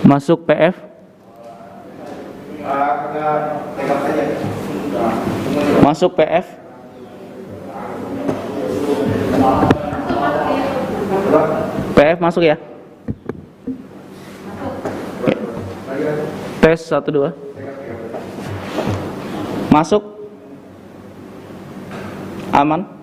Masuk PF. Masuk PF. PF masuk ya. Tes 1 2. Masuk. Aman.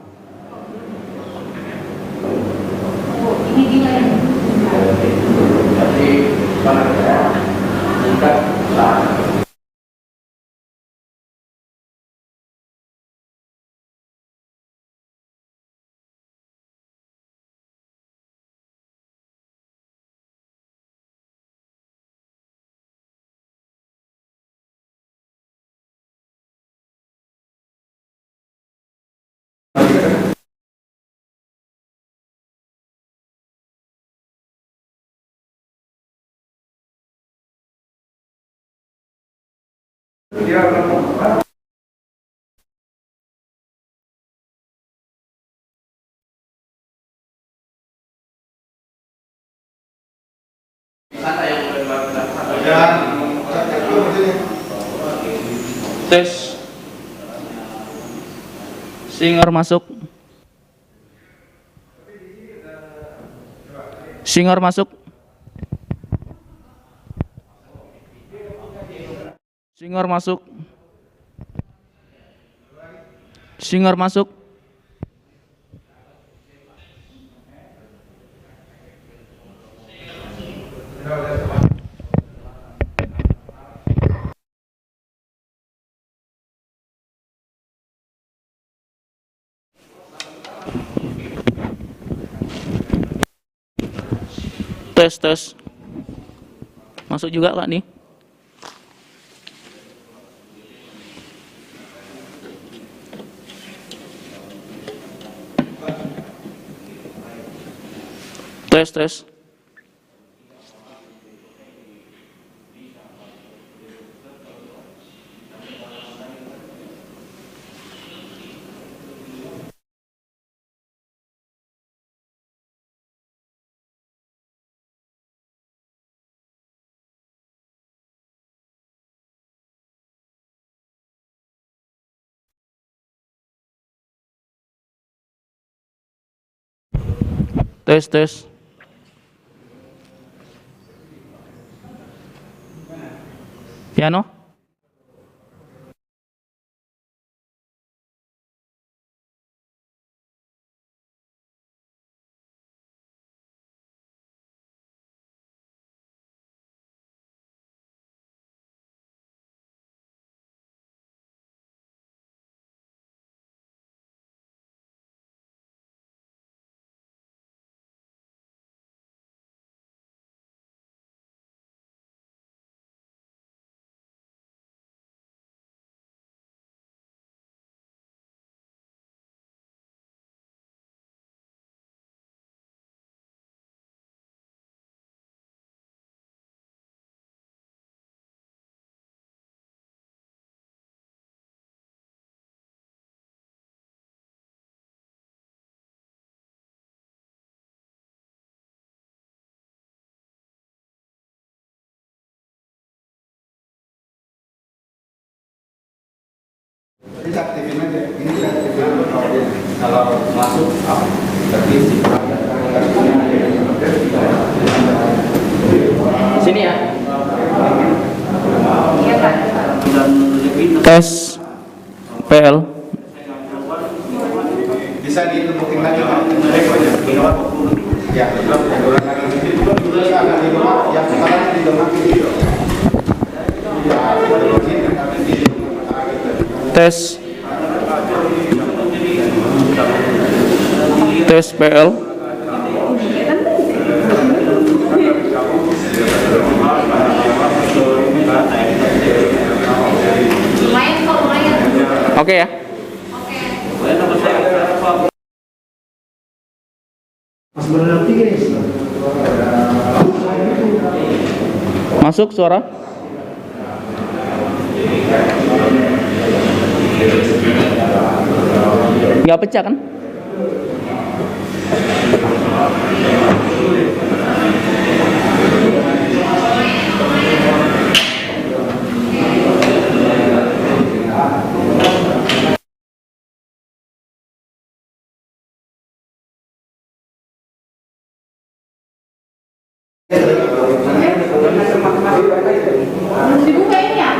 Tes. Singer masuk. Singer masuk. Singer masuk. Singer masuk. Tes. Masuk juga Kak nih. Tes. Tes. Piano. Aktifin aja, ini aktifin kalau masuk aktif Sini ya. Tes PL. bisa ditemukan lagi ya, yang sekarang Tes PL. Oke ya. Masuk suara. Nggak pecah kan? Dibuka ini ya?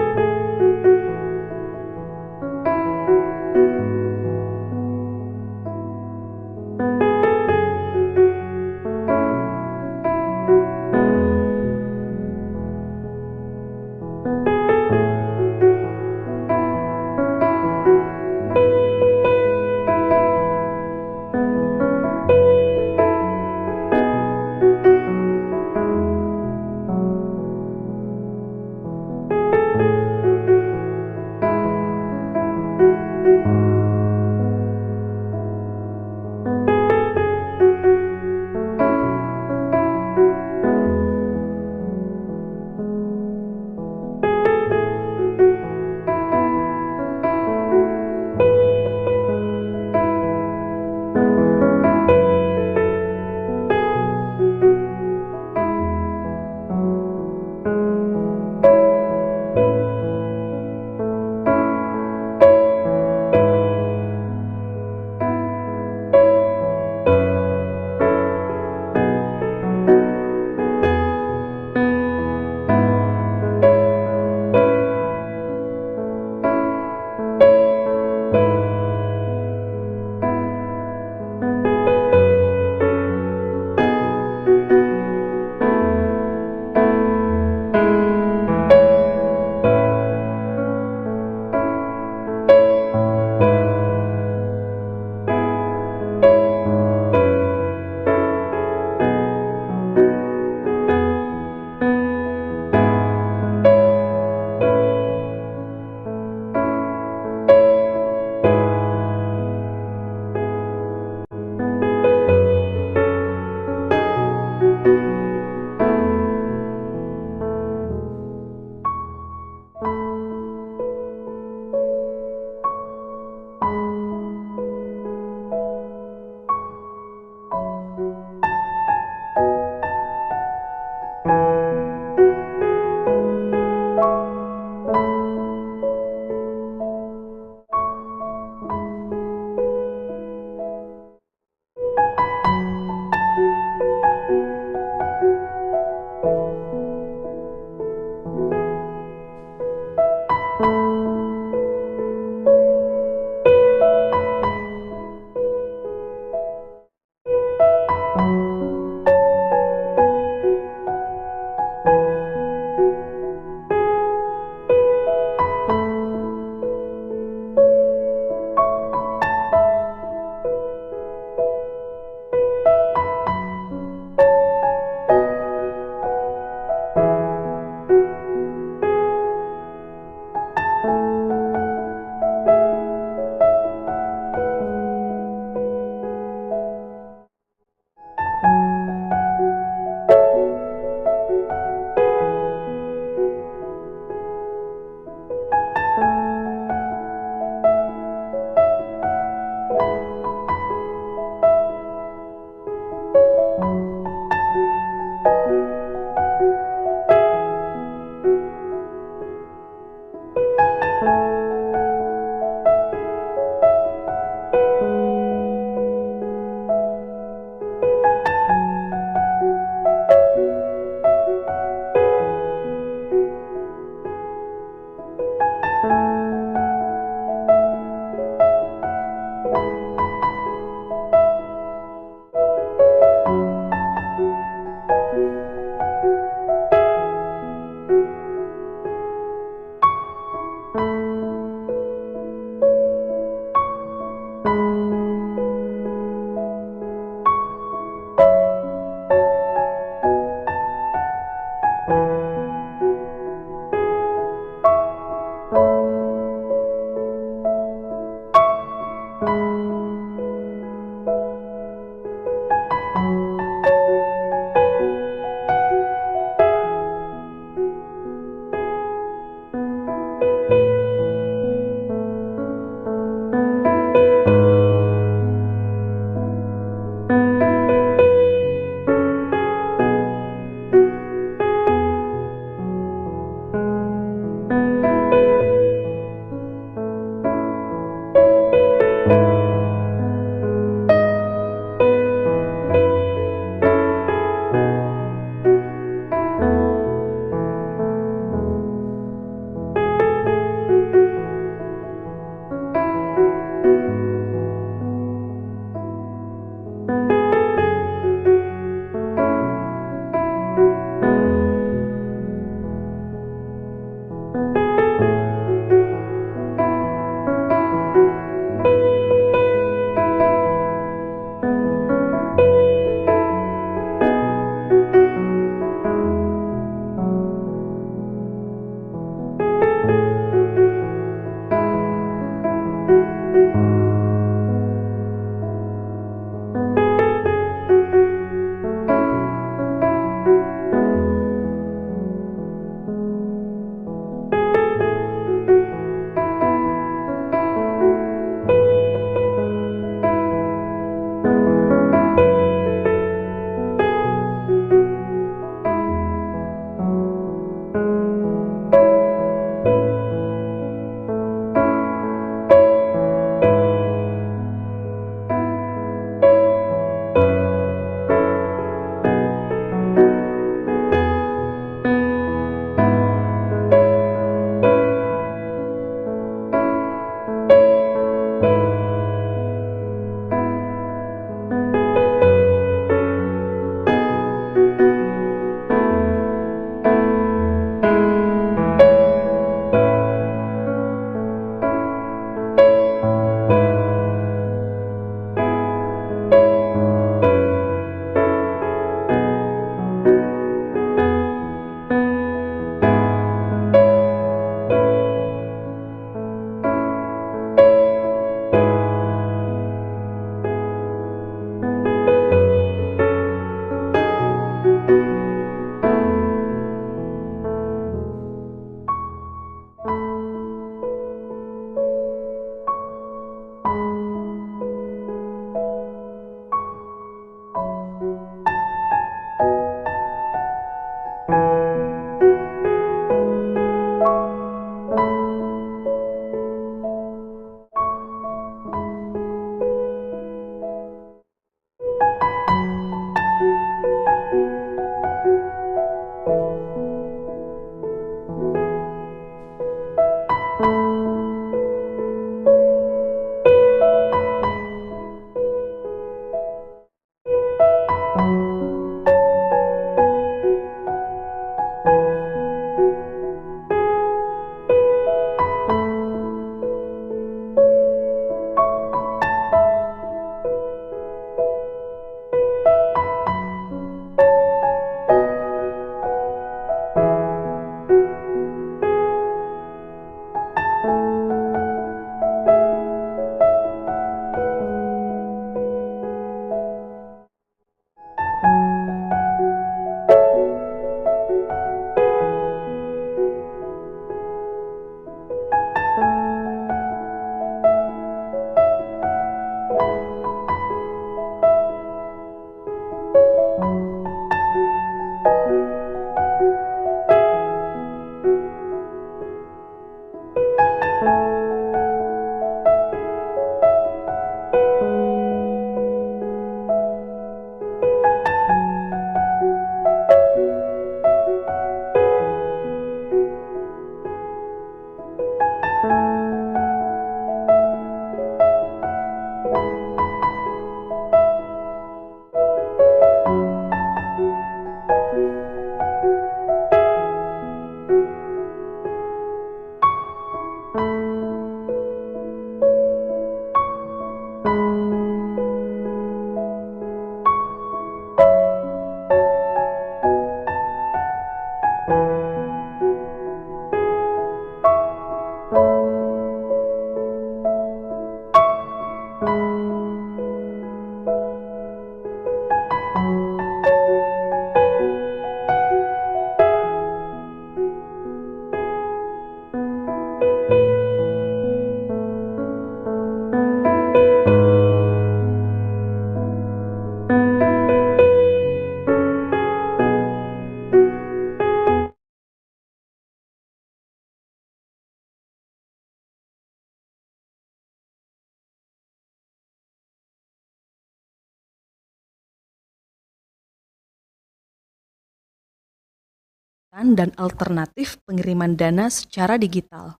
tautan dan alternatif pengiriman dana secara digital.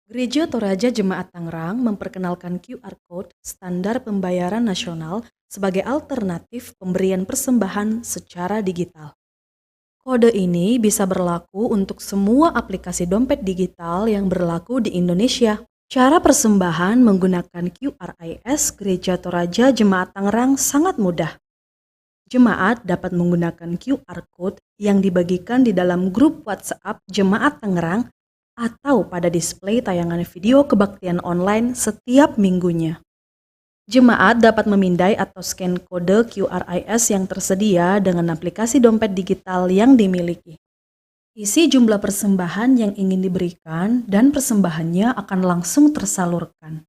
Gereja Toraja Jemaat Tangerang memperkenalkan QR Code standar pembayaran nasional sebagai alternatif pemberian persembahan secara digital. Kode ini bisa berlaku untuk semua aplikasi dompet digital yang berlaku di Indonesia. Cara persembahan menggunakan QRIS Gereja Toraja Jemaat Tangerang sangat mudah. Jemaat dapat menggunakan QR Code yang dibagikan di dalam grup WhatsApp Jemaat Tangerang atau pada display tayangan video kebaktian online setiap minggunya. Jemaat dapat memindai atau scan kode QRIS yang tersedia dengan aplikasi dompet digital yang dimiliki. Isi jumlah persembahan yang ingin diberikan dan persembahannya akan langsung tersalurkan.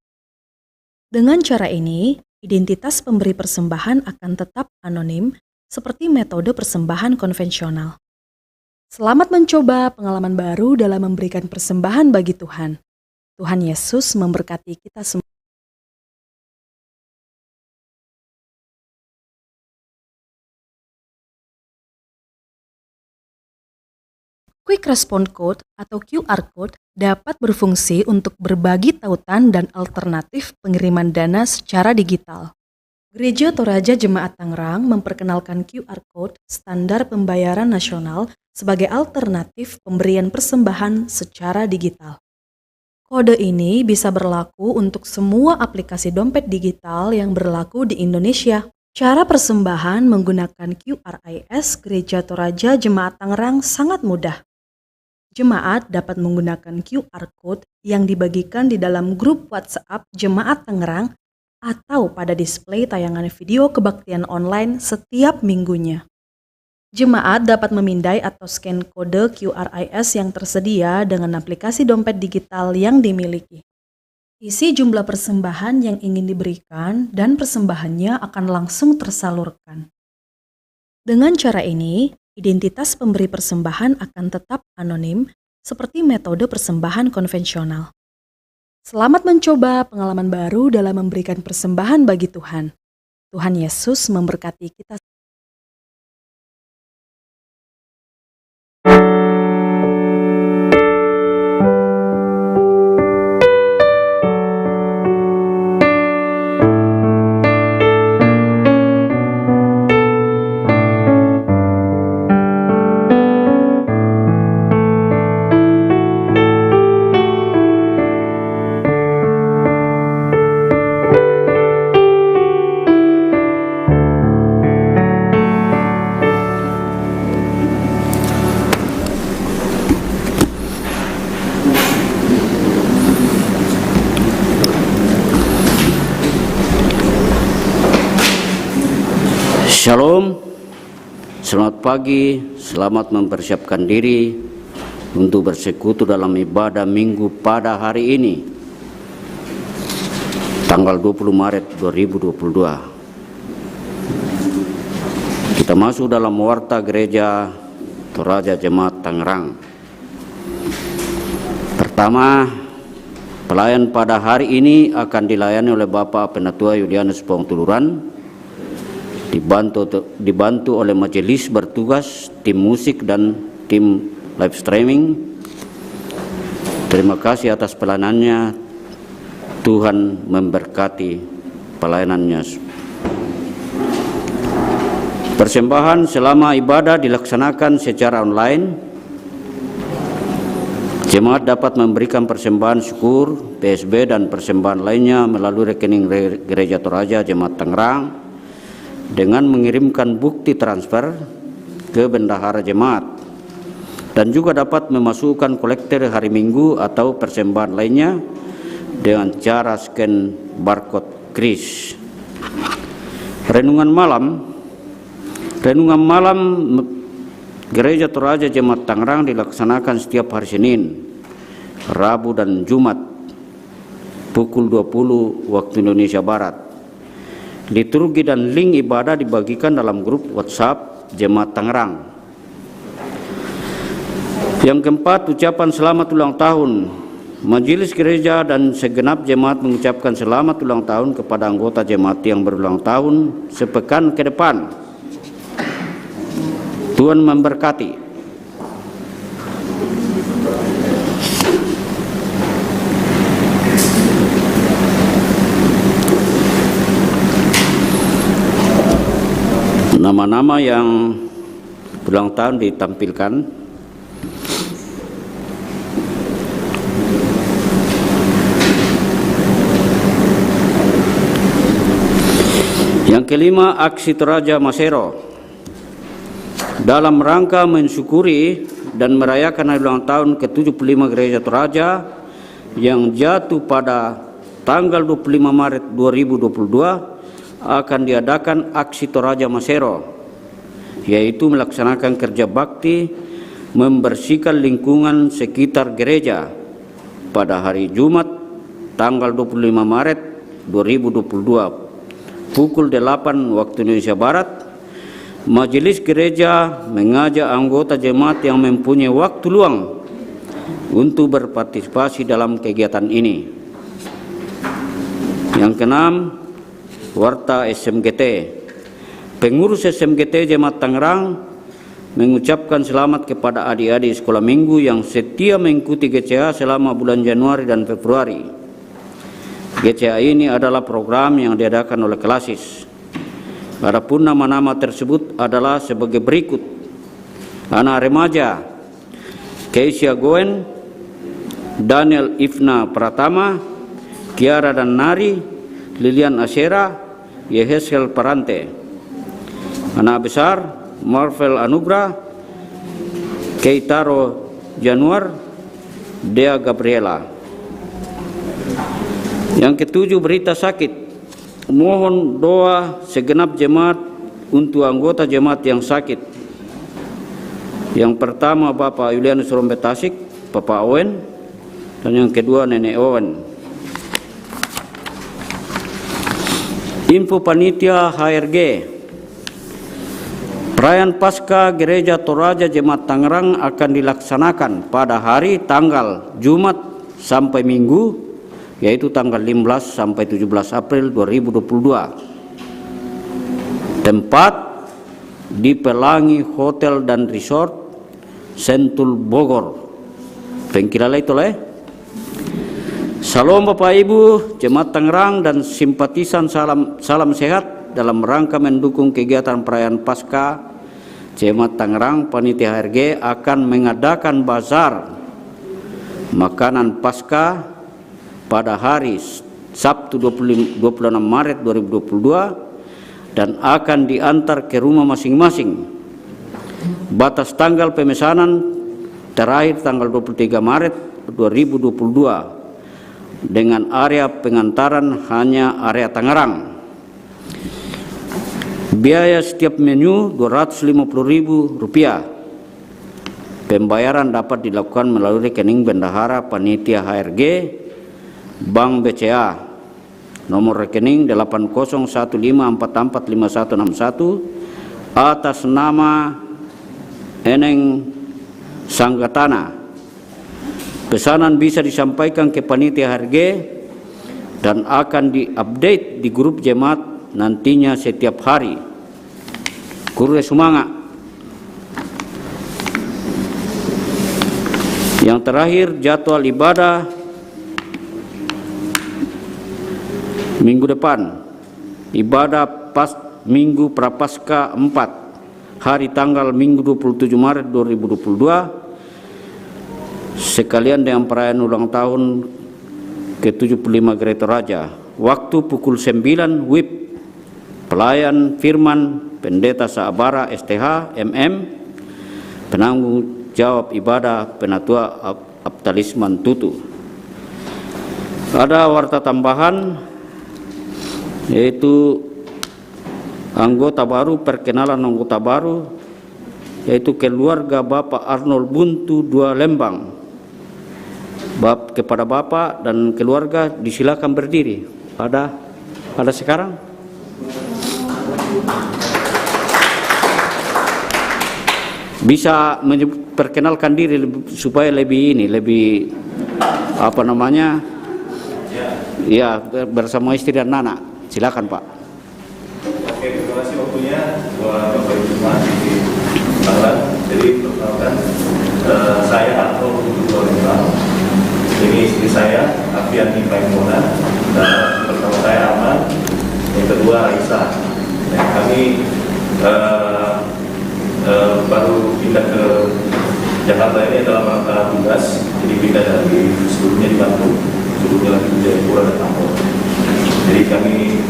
Dengan cara ini, identitas pemberi persembahan akan tetap anonim seperti metode persembahan konvensional. Selamat mencoba pengalaman baru dalam memberikan persembahan bagi Tuhan. Tuhan Yesus memberkati kita semua. Quick Response Code atau QR Code dapat berfungsi untuk berbagi tautan dan alternatif pengiriman dana secara digital. Gereja Toraja Jemaat Tangerang memperkenalkan QR Code standar pembayaran nasional sebagai alternatif pemberian persembahan secara digital. Kode ini bisa berlaku untuk semua aplikasi dompet digital yang berlaku di Indonesia. Cara persembahan menggunakan QRIS Gereja Toraja Jemaat Tangerang sangat mudah. Jemaat dapat menggunakan QR Code yang dibagikan di dalam grup WhatsApp Jemaat Tangerang atau pada display tayangan video kebaktian online setiap minggunya. Jemaat dapat memindai atau scan kode QRIS yang tersedia dengan aplikasi dompet digital yang dimiliki. Isi jumlah persembahan yang ingin diberikan dan persembahannya akan langsung tersalurkan. Dengan cara ini, identitas pemberi persembahan akan tetap anonim seperti metode persembahan konvensional. Selamat mencoba pengalaman baru dalam memberikan persembahan bagi Tuhan. Tuhan Yesus memberkati kita. Shalom, selamat pagi, selamat mempersiapkan diri untuk bersekutu dalam ibadah minggu pada hari ini, tanggal 20 Maret 2022. Kita masuk dalam warta Gereja Toraja Jemaat Tangerang. Pertama, pelayan pada hari ini akan dilayani oleh Bapak Penatua Yulianus Pongtuluran, dibantu oleh majelis bertugas, tim musik dan tim live streaming. Terima kasih atas pelayanannya. Tuhan memberkati pelayanannya. Persembahan selama ibadah dilaksanakan secara online. Jemaat dapat memberikan persembahan syukur, PSB dan persembahan lainnya melalui rekening Gereja Toraja Jemaat Tangerang dengan mengirimkan bukti transfer ke bendahara jemaat, dan juga dapat memasukkan kolektor hari Minggu atau persembahan lainnya dengan cara scan barcode kris. Renungan malam Gereja Toraja Jemaat Tangerang dilaksanakan setiap hari Senin, Rabu dan Jumat pukul 20 waktu Indonesia Barat. Liturgi dan link ibadah dibagikan dalam grup WhatsApp Jemaat Tangerang. Yang keempat, ucapan selamat ulang tahun. Majelis gereja dan segenap jemaat mengucapkan selamat ulang tahun kepada anggota jemaat yang berulang tahun sepekan ke depan. Tuhan memberkati. Nama-nama yang ulang tahun ditampilkan. Yang kelima, aksi Toraja Masero. Dalam rangka mensyukuri dan merayakan hari ulang tahun ke-75 Gereja Toraja yang jatuh pada tanggal 25 Maret 2022 akan diadakan aksi Toraja Masero, yaitu melaksanakan kerja bakti membersihkan lingkungan sekitar gereja pada hari Jumat tanggal 25 Maret 2022 pukul 8 waktu Indonesia Barat. Majelis gereja mengajak anggota jemaat yang mempunyai waktu luang untuk berpartisipasi dalam kegiatan ini. Yang keenam, warta SMGT. Pengurus SMGT Jemaat Tangerang mengucapkan selamat kepada adik-adik sekolah minggu yang setia mengikuti GCA selama bulan Januari dan Februari. GCA ini adalah program yang diadakan oleh Klasis. Adapun nama-nama tersebut adalah sebagai berikut: anak remaja Keisha Goen, Daniel Ifna Pratama, Kiara dan Nari, Lilian Asyera, Yeheskel Parante. Anak besar Marvel Anugrah, Keitaro Januar, Dea Gabriela. Yang ketujuh, berita sakit. Mohon doa segenap jemaat untuk anggota jemaat yang sakit. Yang pertama Bapak Yulianus Rombet Tasik, Bapak Owen, dan yang kedua Nenek Owen. Info panitia HRG. Perayaan Paskah Gereja Toraja Jemaat Tangerang akan dilaksanakan pada hari tanggal Jumat sampai Minggu, yaitu tanggal 15 sampai 17 April 2022. Tempat di Pelangi Hotel dan Resort Sentul Bogor. Pengkilala itu lah. Salam Bapak Ibu Jemaat Tangerang dan simpatisan, salam sehat dalam rangka mendukung kegiatan perayaan Paskah. Jemaat Tangerang Panitia HRG akan mengadakan bazar makanan Paskah pada hari Sabtu 26 Maret 2022 dan akan diantar ke rumah masing-masing. Batas tanggal pemesanan terakhir tanggal 23 Maret 2022 dengan area pengantaran hanya area Tangerang. Biaya setiap menu Rp250.000. Pembayaran dapat dilakukan melalui rekening bendahara Panitia HRG Bank BCA, nomor rekening 8015445161 atas nama Eneng Sanggatana. Pesanan bisa disampaikan ke Panitia HRG dan akan diupdate di grup jemaat nantinya setiap hari. Kure semangat. Yang terakhir, jadwal ibadah minggu depan. Ibadah Minggu Prapaskah 4 hari tanggal Minggu 27 Maret 2022 sekalian dengan perayaan ulang tahun ke-75 Gereja Toraja. Waktu pukul 9 WIB. Pelayan firman Pendeta Saabara STH MM. Penanggung jawab ibadah Penatua Aptalisman Tutu. Ada warta tambahan, yaitu anggota baru, perkenalan anggota baru, yaitu keluarga Bapak Arnold Buntu 2 Lembang. Kepada Bapak dan keluarga disilakan berdiri. Ada sekarang? Bisa memperkenalkan diri supaya lebih apa namanya? Ya, bersama istri dan anak. Silakan Pak. Oke, terima kasih waktunya Bapak Ibu semua di Tangerang. Jadi perkenalkan, saya Arnold Buntu Lembang. Ini istri saya Afiani Paimona, dan pertama saya Aman, yang kedua Aisyah. Kami baru pindah ke Jakarta ini dalam rangka tugas, jadi pindah dari sebelumnya di Bandung, sebelumnya lagi di Jayapura dan Ambon. Jadi kami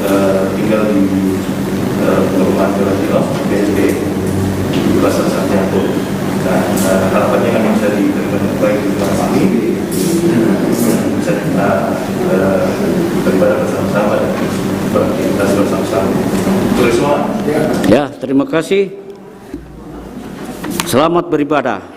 tinggal di perumahan Jalan Cilos, BSD, di Pasar Santiago. Nah, harapannya kami bisa diterima dengan baik di tempat kami, bisa kita beribadah bersama-sama dan beraktivitas bersama-sama. Boleh semua? Ya, terima kasih. Selamat beribadah.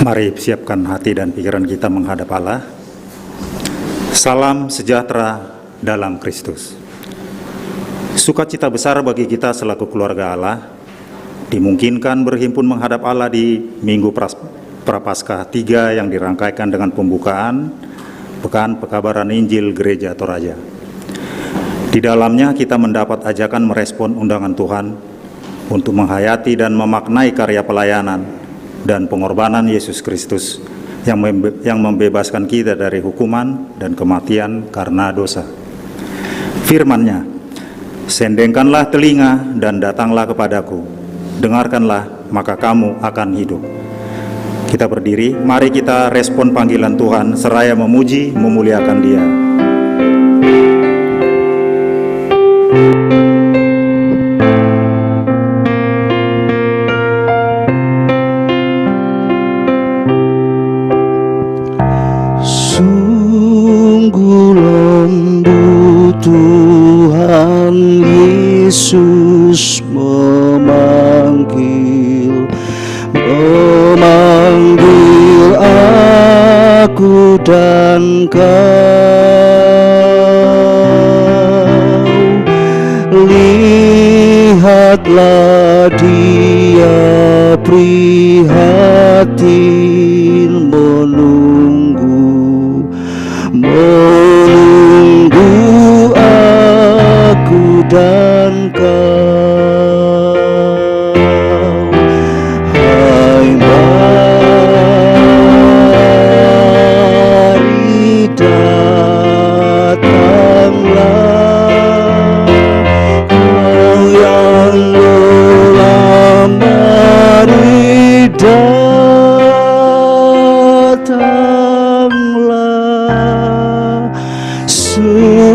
Mari siapkan hati dan pikiran kita menghadap Allah. Salam sejahtera dalam Kristus. Sukacita besar bagi kita selaku keluarga Allah, dimungkinkan berhimpun menghadap Allah di Minggu Prapaskah 3 yang dirangkaikan dengan pembukaan Pekan Pekabaran Injil Gereja Toraja. Di dalamnya kita mendapat ajakan merespon undangan Tuhan untuk menghayati dan memaknai karya pelayanan dan pengorbanan Yesus Kristus yang membebaskan kita dari hukuman dan kematian karena dosa. Firman-Nya, "Sendengkanlah telinga dan datanglah kepadaku, dengarkanlah maka kamu akan hidup." Kita berdiri, mari kita respon panggilan Tuhan seraya memuji, memuliakan Dia. Sungguh lembut Tuhan Yesus memanggil aku dan kau. Lihatlah Dia prihatin menunggu aku dan kau. Hai, mari datanglah, kau yang lelah, mari datanglah. Sungguh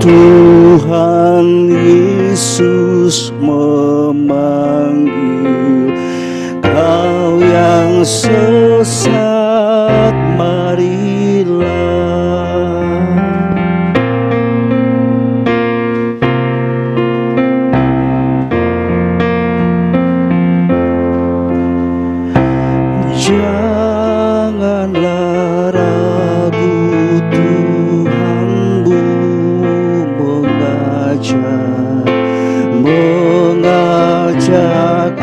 Tuhan Yesus memanggil kau yang sesat, marilah. Janganlah ragu, Tuhanmu mengajak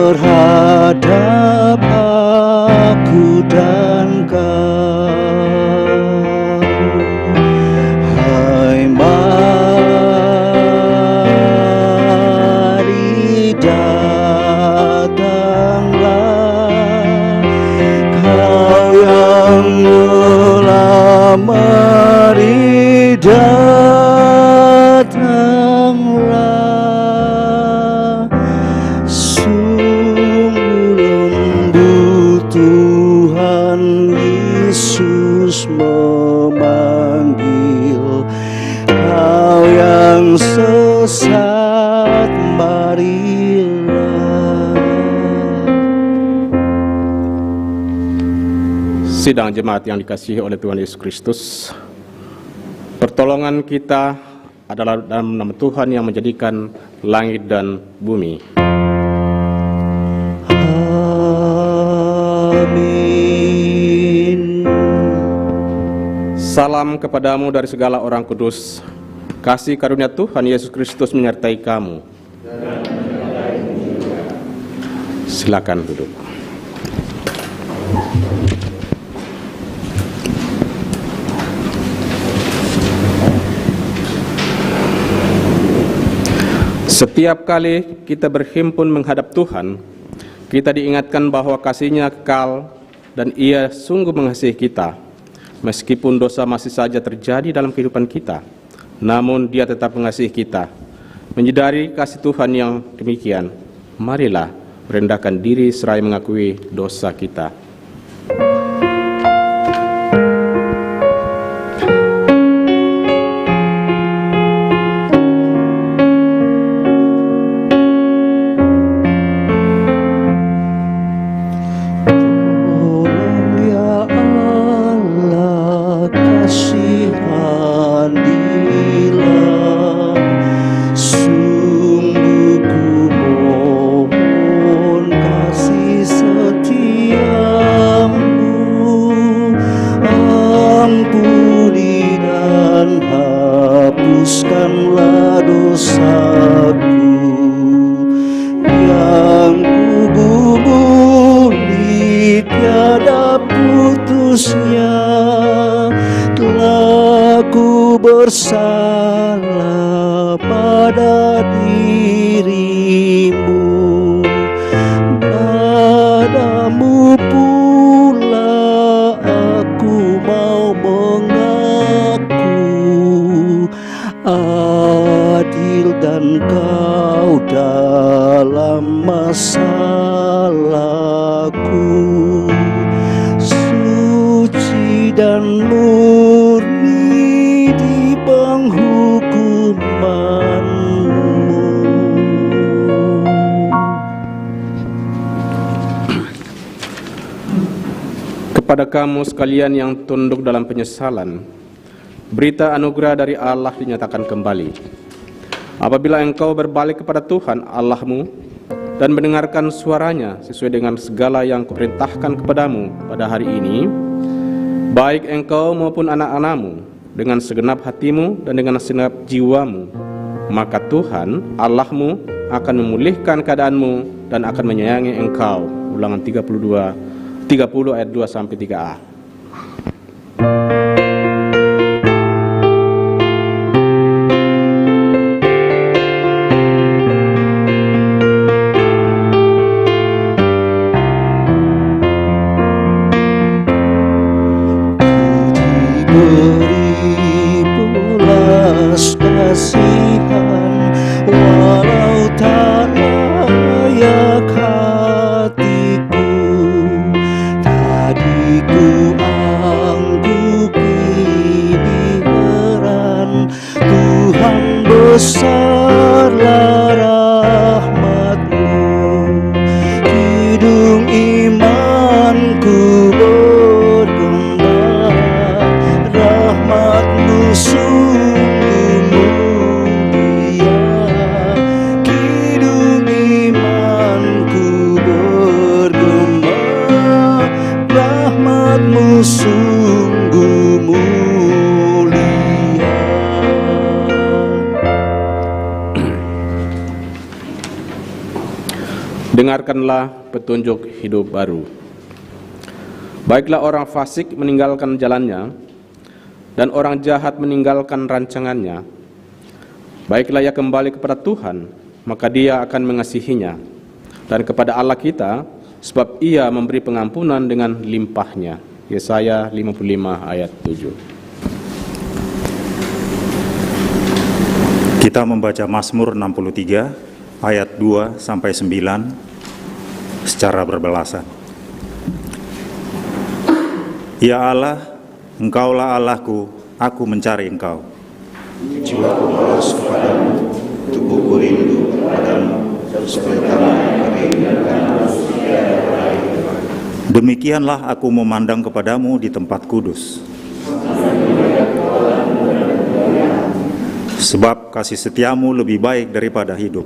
terhadap aku dan kau. Hai, mari datanglah, kau yang mula, mari datanglah. Sungguh lembut Tuhan Yesus memanggil, kau yang sesat, marilah. Sidang jemaat yang dikasihi oleh Tuhan Yesus Kristus, pertolongan kita adalah dalam nama Tuhan yang menjadikan langit dan bumi. Amin. Salam kepadamu dari segala orang kudus. Kasih karunia Tuhan Yesus Kristus menyertai kamu. Silakan duduk. Setiap kali kita berhimpun menghadap Tuhan, kita diingatkan bahwa kasih-Nya kekal dan Ia sungguh mengasihi kita. Meskipun dosa masih saja terjadi dalam kehidupan kita, namun Dia tetap mengasihi kita. Menyadari kasih Tuhan yang demikian, marilah merendahkan diri seraya mengakui dosa kita. Tolong ya Allah, kasihanilah. Sungguh ku mohon kasih setiamu. Ampuni dan hapuskanlah dosaku yang kubuli tiada putusnya. Telah ku bersalah pada dirimu, padamu pula aku mau mengaku. Adil dan kau dalam masalahku, suci dan murni di penghukuman-Mu. Kepada kamu sekalian yang tunduk dalam penyesalan, berita anugerah dari Allah dinyatakan kembali. Apabila engkau berbalik kepada Tuhan Allahmu dan mendengarkan suaranya sesuai dengan segala yang kuperintahkan kepadamu pada hari ini, baik engkau maupun anak-anakmu, dengan segenap hatimu dan dengan segenap jiwamu, maka Tuhan Allahmu akan memulihkan keadaanmu dan akan menyayangi engkau. Ulangan 30 ayat 2 sampai 3a. Diberi belas kasihan walau tak layak hatiku. Tadi ku anggap ini heran, Tuhan besarlah rahmat-Mu. Hidung imanku bergembira, rahmat-Mu sungguh mulia. Hidung imanku bergembira, rahmat-Mu sungguh mulia. Dengar dengarkanlah petunjuk hidup baru. Baiklah orang fasik meninggalkan jalannya, dan orang jahat meninggalkan rancangannya. Baiklah ia kembali kepada Tuhan, maka Dia akan mengasihinya, dan kepada Allah kita, sebab Ia memberi pengampunan dengan limpahnya. Yesaya 55 ayat 7. Kita membaca Mazmur 63 ayat 2 sampai 9 secara berbelasan. Ya Allah, Engkaulah Allahku, aku mencari Engkau. Jiwaku malas kepadamu, tubuhku rindu kepadamu, supaya kamu meringankan. Demikianlah aku memandang kepadamu di tempat kudus. Sebab kasih setiamu lebih baik daripada hidup.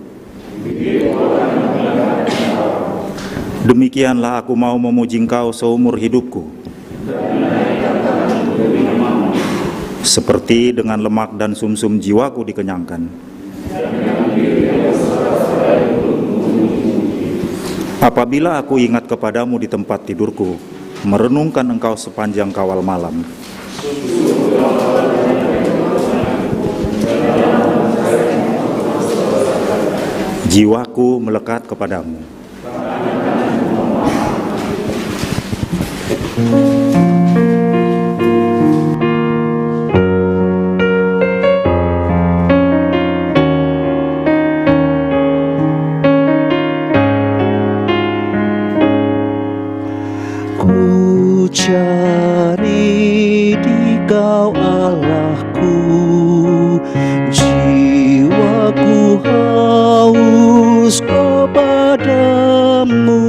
Demikianlah aku mau memuji Engkau seumur hidupku. Seperti dengan lemak dan sumsum jiwaku dikenyangkan. Apabila aku ingat kepadamu di tempat tidurku, merenungkan Engkau sepanjang kawal malam. Jiwaku melekat kepadamu. Ku cari di Kau Allahku, jiwaku haus kepadamu,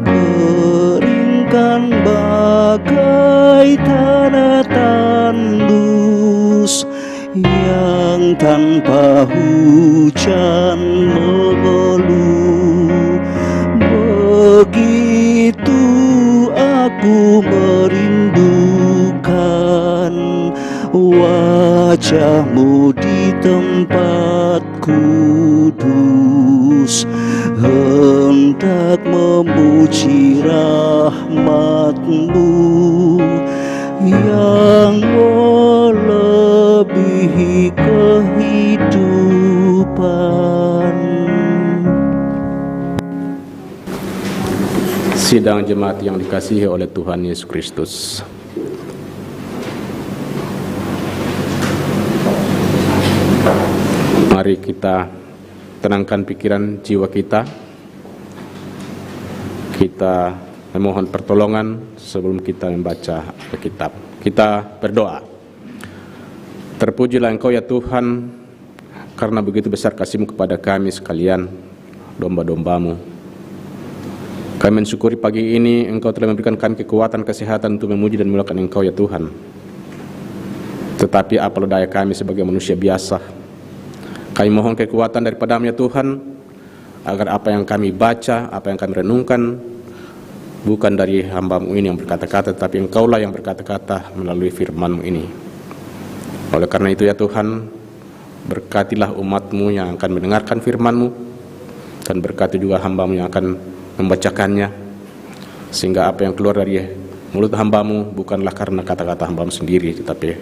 keringkan bagai tanah tandus yang tanpa hujan mengeluh. Begitu aku merindukan wajah-Mu di tempat kudus, hendak memuji rahmat-Mu yang melebihi kehidupan. Sidang jemaat yang dikasihi oleh Tuhan Yesus Kristus. Mari kita tenangkan pikiran jiwa kita. Kita memohon pertolongan sebelum kita membaca Alkitab. Kita berdoa. Terpujilah Engkau ya Tuhan, karena begitu besar kasih-Mu kepada kami sekalian, domba-domba-Mu. Kami mensyukuri pagi ini Engkau telah memberikan kami kekuatan, kesehatan untuk memuji dan memuliakan Engkau ya Tuhan. Tetapi apalah daya kami sebagai manusia biasa. Kami mohon kekuatan daripada-Mu ya Tuhan, agar apa yang kami baca, apa yang kami renungkan, bukan dari hamba-Mu ini yang berkata-kata, tetapi Engkaulah yang berkata-kata melalui firman-Mu ini. Oleh karena itu ya Tuhan, berkatilah umat-Mu yang akan mendengarkan firman-Mu, dan berkati juga hamba-Mu yang akan membacakannya, sehingga apa yang keluar dari mulut hamba-Mu bukanlah karena kata-kata hamba-Mu sendiri, tetapi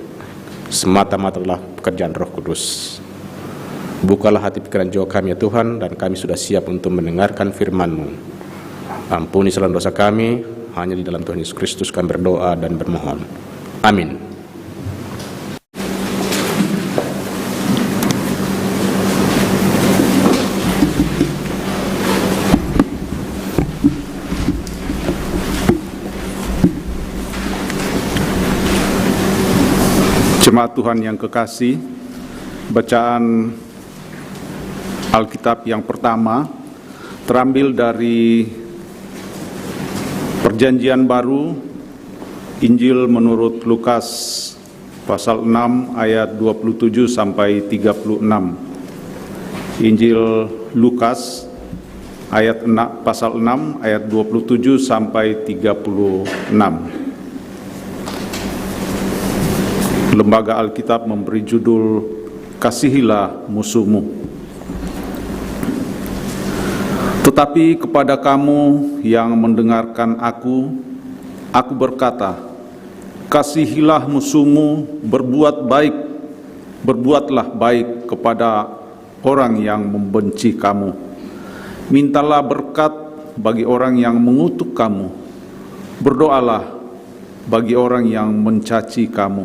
semata-mata adalah pekerjaan Roh Kudus. Bukalah hati pikiran jiwa kami ya Tuhan, dan kami sudah siap untuk mendengarkan firman-Mu. Ampuni segala dosa kami, hanya di dalam Tuhan Yesus Kristus kami berdoa dan bermohon. Amin. Jemaat Tuhan yang kekasih, bacaan Alkitab yang pertama terambil dari Perjanjian Baru, Injil menurut Lukas pasal 6 ayat 27 sampai 36. Injil Lukas ayat 6, pasal 6 ayat 27 sampai 36. Lembaga Alkitab memberi judul Kasihilah Musuhmu. Tetapi kepada kamu yang mendengarkan aku berkata, kasihilah musuhmu, berbuatlah baik kepada orang yang membenci kamu. Mintalah berkat bagi orang yang mengutuk kamu. Berdoalah bagi orang yang mencaci kamu.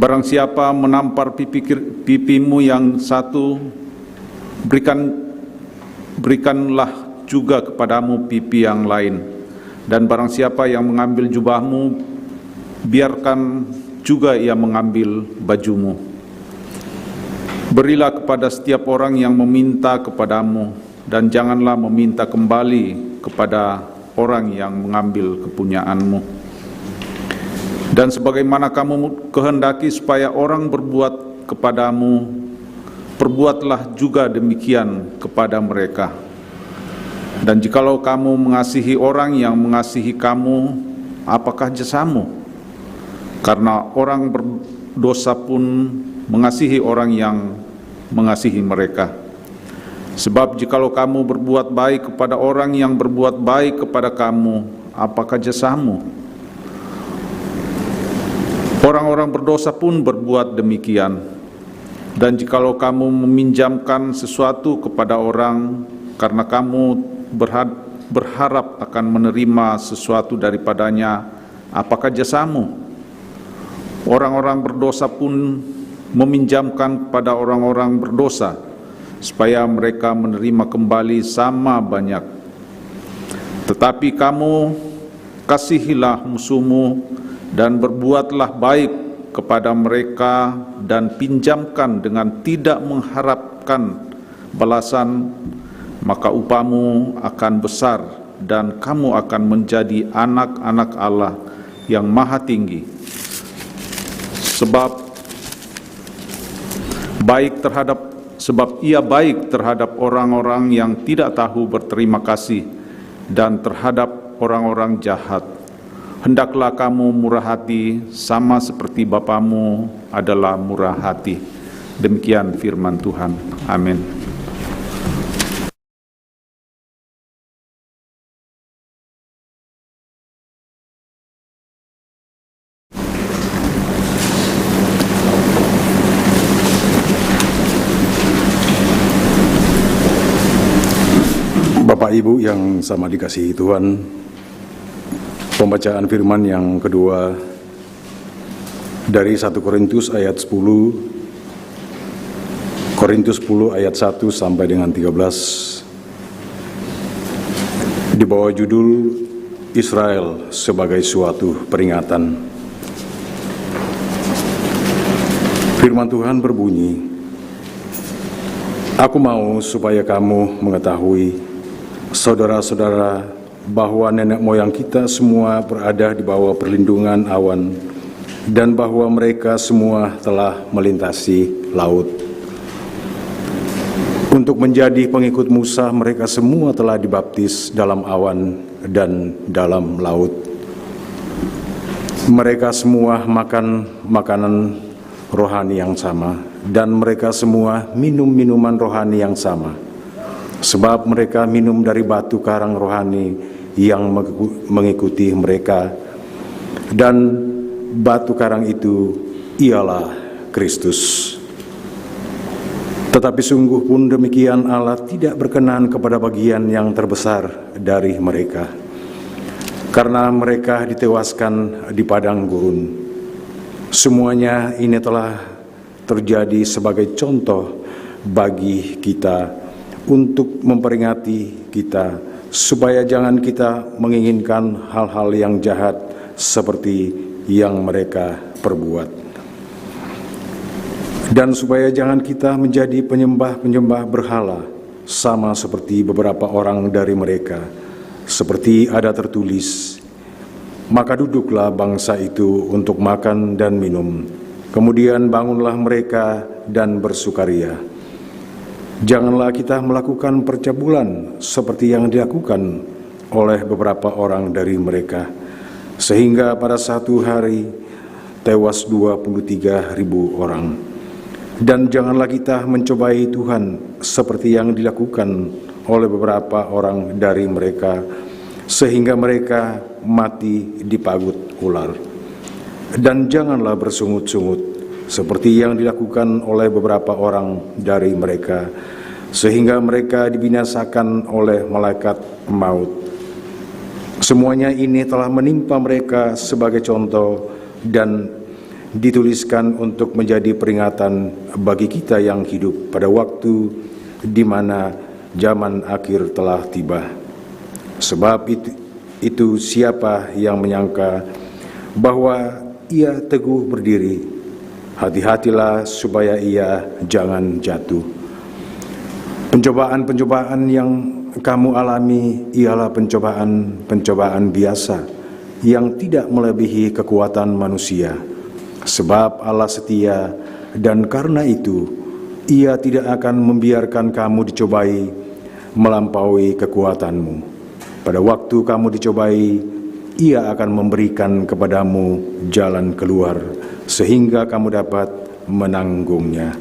Barang siapa menampar pipimu yang satu, berikanlah juga kepadamu pipi yang lain. Dan barang siapa yang mengambil jubahmu, biarkan juga ia mengambil bajumu. Berilah kepada setiap orang yang meminta kepadamu, dan janganlah meminta kembali kepada orang yang mengambil kepunyaanmu. Dan sebagaimana kamu kehendaki supaya orang berbuat kepadamu, perbuatlah juga demikian kepada mereka. Dan jikalau kamu mengasihi orang yang mengasihi kamu, apakah jasamu? Karena orang berdosa pun mengasihi orang yang mengasihi mereka. Sebab jikalau kamu berbuat baik kepada orang yang berbuat baik kepada kamu, apakah jasamu? Orang-orang berdosa pun berbuat demikian. Dan jikalau kamu meminjamkan sesuatu kepada orang karena kamu berharap akan menerima sesuatu daripadanya, apakah jasamu? Orang-orang berdosa pun meminjamkan kepada orang-orang berdosa, supaya mereka menerima kembali sama banyak. Tetapi kamu kasihilah musuhmu, dan berbuatlah baik kepada mereka, dan pinjamkan dengan tidak mengharapkan balasan, maka upahmu akan besar, dan kamu akan menjadi anak-anak Allah yang Maha Tinggi. Sebab ia baik terhadap orang-orang yang tidak tahu berterima kasih, dan terhadap orang-orang jahat. Hendaklah kamu murah hati, sama seperti Bapamu adalah murah hati. Demikian firman Tuhan. Amin. Bapak Ibu yang sama dikasihi Tuhan, pembacaan firman yang kedua dari 1 Korintus ayat 10, Korintus 10 ayat 1 sampai dengan 13, di bawah judul Israel sebagai suatu peringatan. Firman Tuhan berbunyi, aku mau supaya kamu mengetahui, saudara-saudara, bahwa nenek moyang kita semua berada di bawah perlindungan awan, dan bahwa mereka semua telah melintasi laut. Untuk menjadi pengikut Musa, mereka semua telah dibaptis dalam awan dan dalam laut. Mereka semua makan makanan rohani yang sama, dan mereka semua minum minuman rohani yang sama. Sebab mereka minum dari batu karang rohani yang mengikuti mereka, dan batu karang itu ialah Kristus. Tetapi sungguh pun demikian, Allah tidak berkenan kepada bagian yang terbesar dari mereka, karena mereka ditewaskan di padang gurun. Semuanya ini telah terjadi sebagai contoh bagi kita, untuk memperingati kita, supaya jangan kita menginginkan hal-hal yang jahat seperti yang mereka perbuat. Dan supaya jangan kita menjadi penyembah-penyembah berhala, sama seperti beberapa orang dari mereka, seperti ada tertulis, maka duduklah bangsa itu untuk makan dan minum, kemudian bangunlah mereka dan bersukaria. Janganlah kita melakukan percabulan seperti yang dilakukan oleh beberapa orang dari mereka, sehingga pada satu hari tewas 23.000 orang. Dan janganlah kita mencobai Tuhan seperti yang dilakukan oleh beberapa orang dari mereka, sehingga mereka mati dipagut ular. Dan janganlah bersungut-sungut, seperti yang dilakukan oleh beberapa orang dari mereka, sehingga mereka dibinasakan oleh malaikat maut. Semuanya ini telah menimpa mereka sebagai contoh dan dituliskan untuk menjadi peringatan bagi kita yang hidup pada waktu di mana zaman akhir telah tiba. Sebab itu siapa yang menyangka bahwa ia teguh berdiri, hati-hatilah supaya ia jangan jatuh. Pencobaan-pencobaan yang kamu alami ialah pencobaan-pencobaan biasa yang tidak melebihi kekuatan manusia. Sebab Allah setia, dan karena itu Ia tidak akan membiarkan kamu dicobai melampaui kekuatanmu. Pada waktu kamu dicobai, Ia akan memberikan kepadamu jalan keluar, sehingga kamu dapat menanggungnya.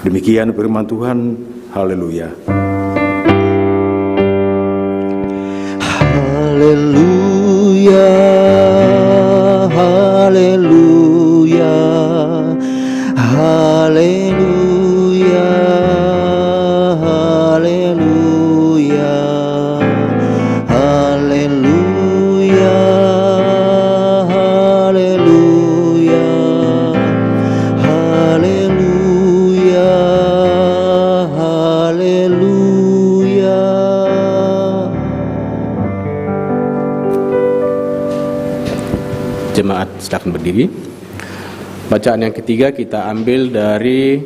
Demikian firman Tuhan. Haleluya. Haleluya, haleluya, haleluya, haleluya, haleluya, haleluya, haleluya, haleluya. Jemaat silakan berdiri. Bacaan yang ketiga kita ambil dari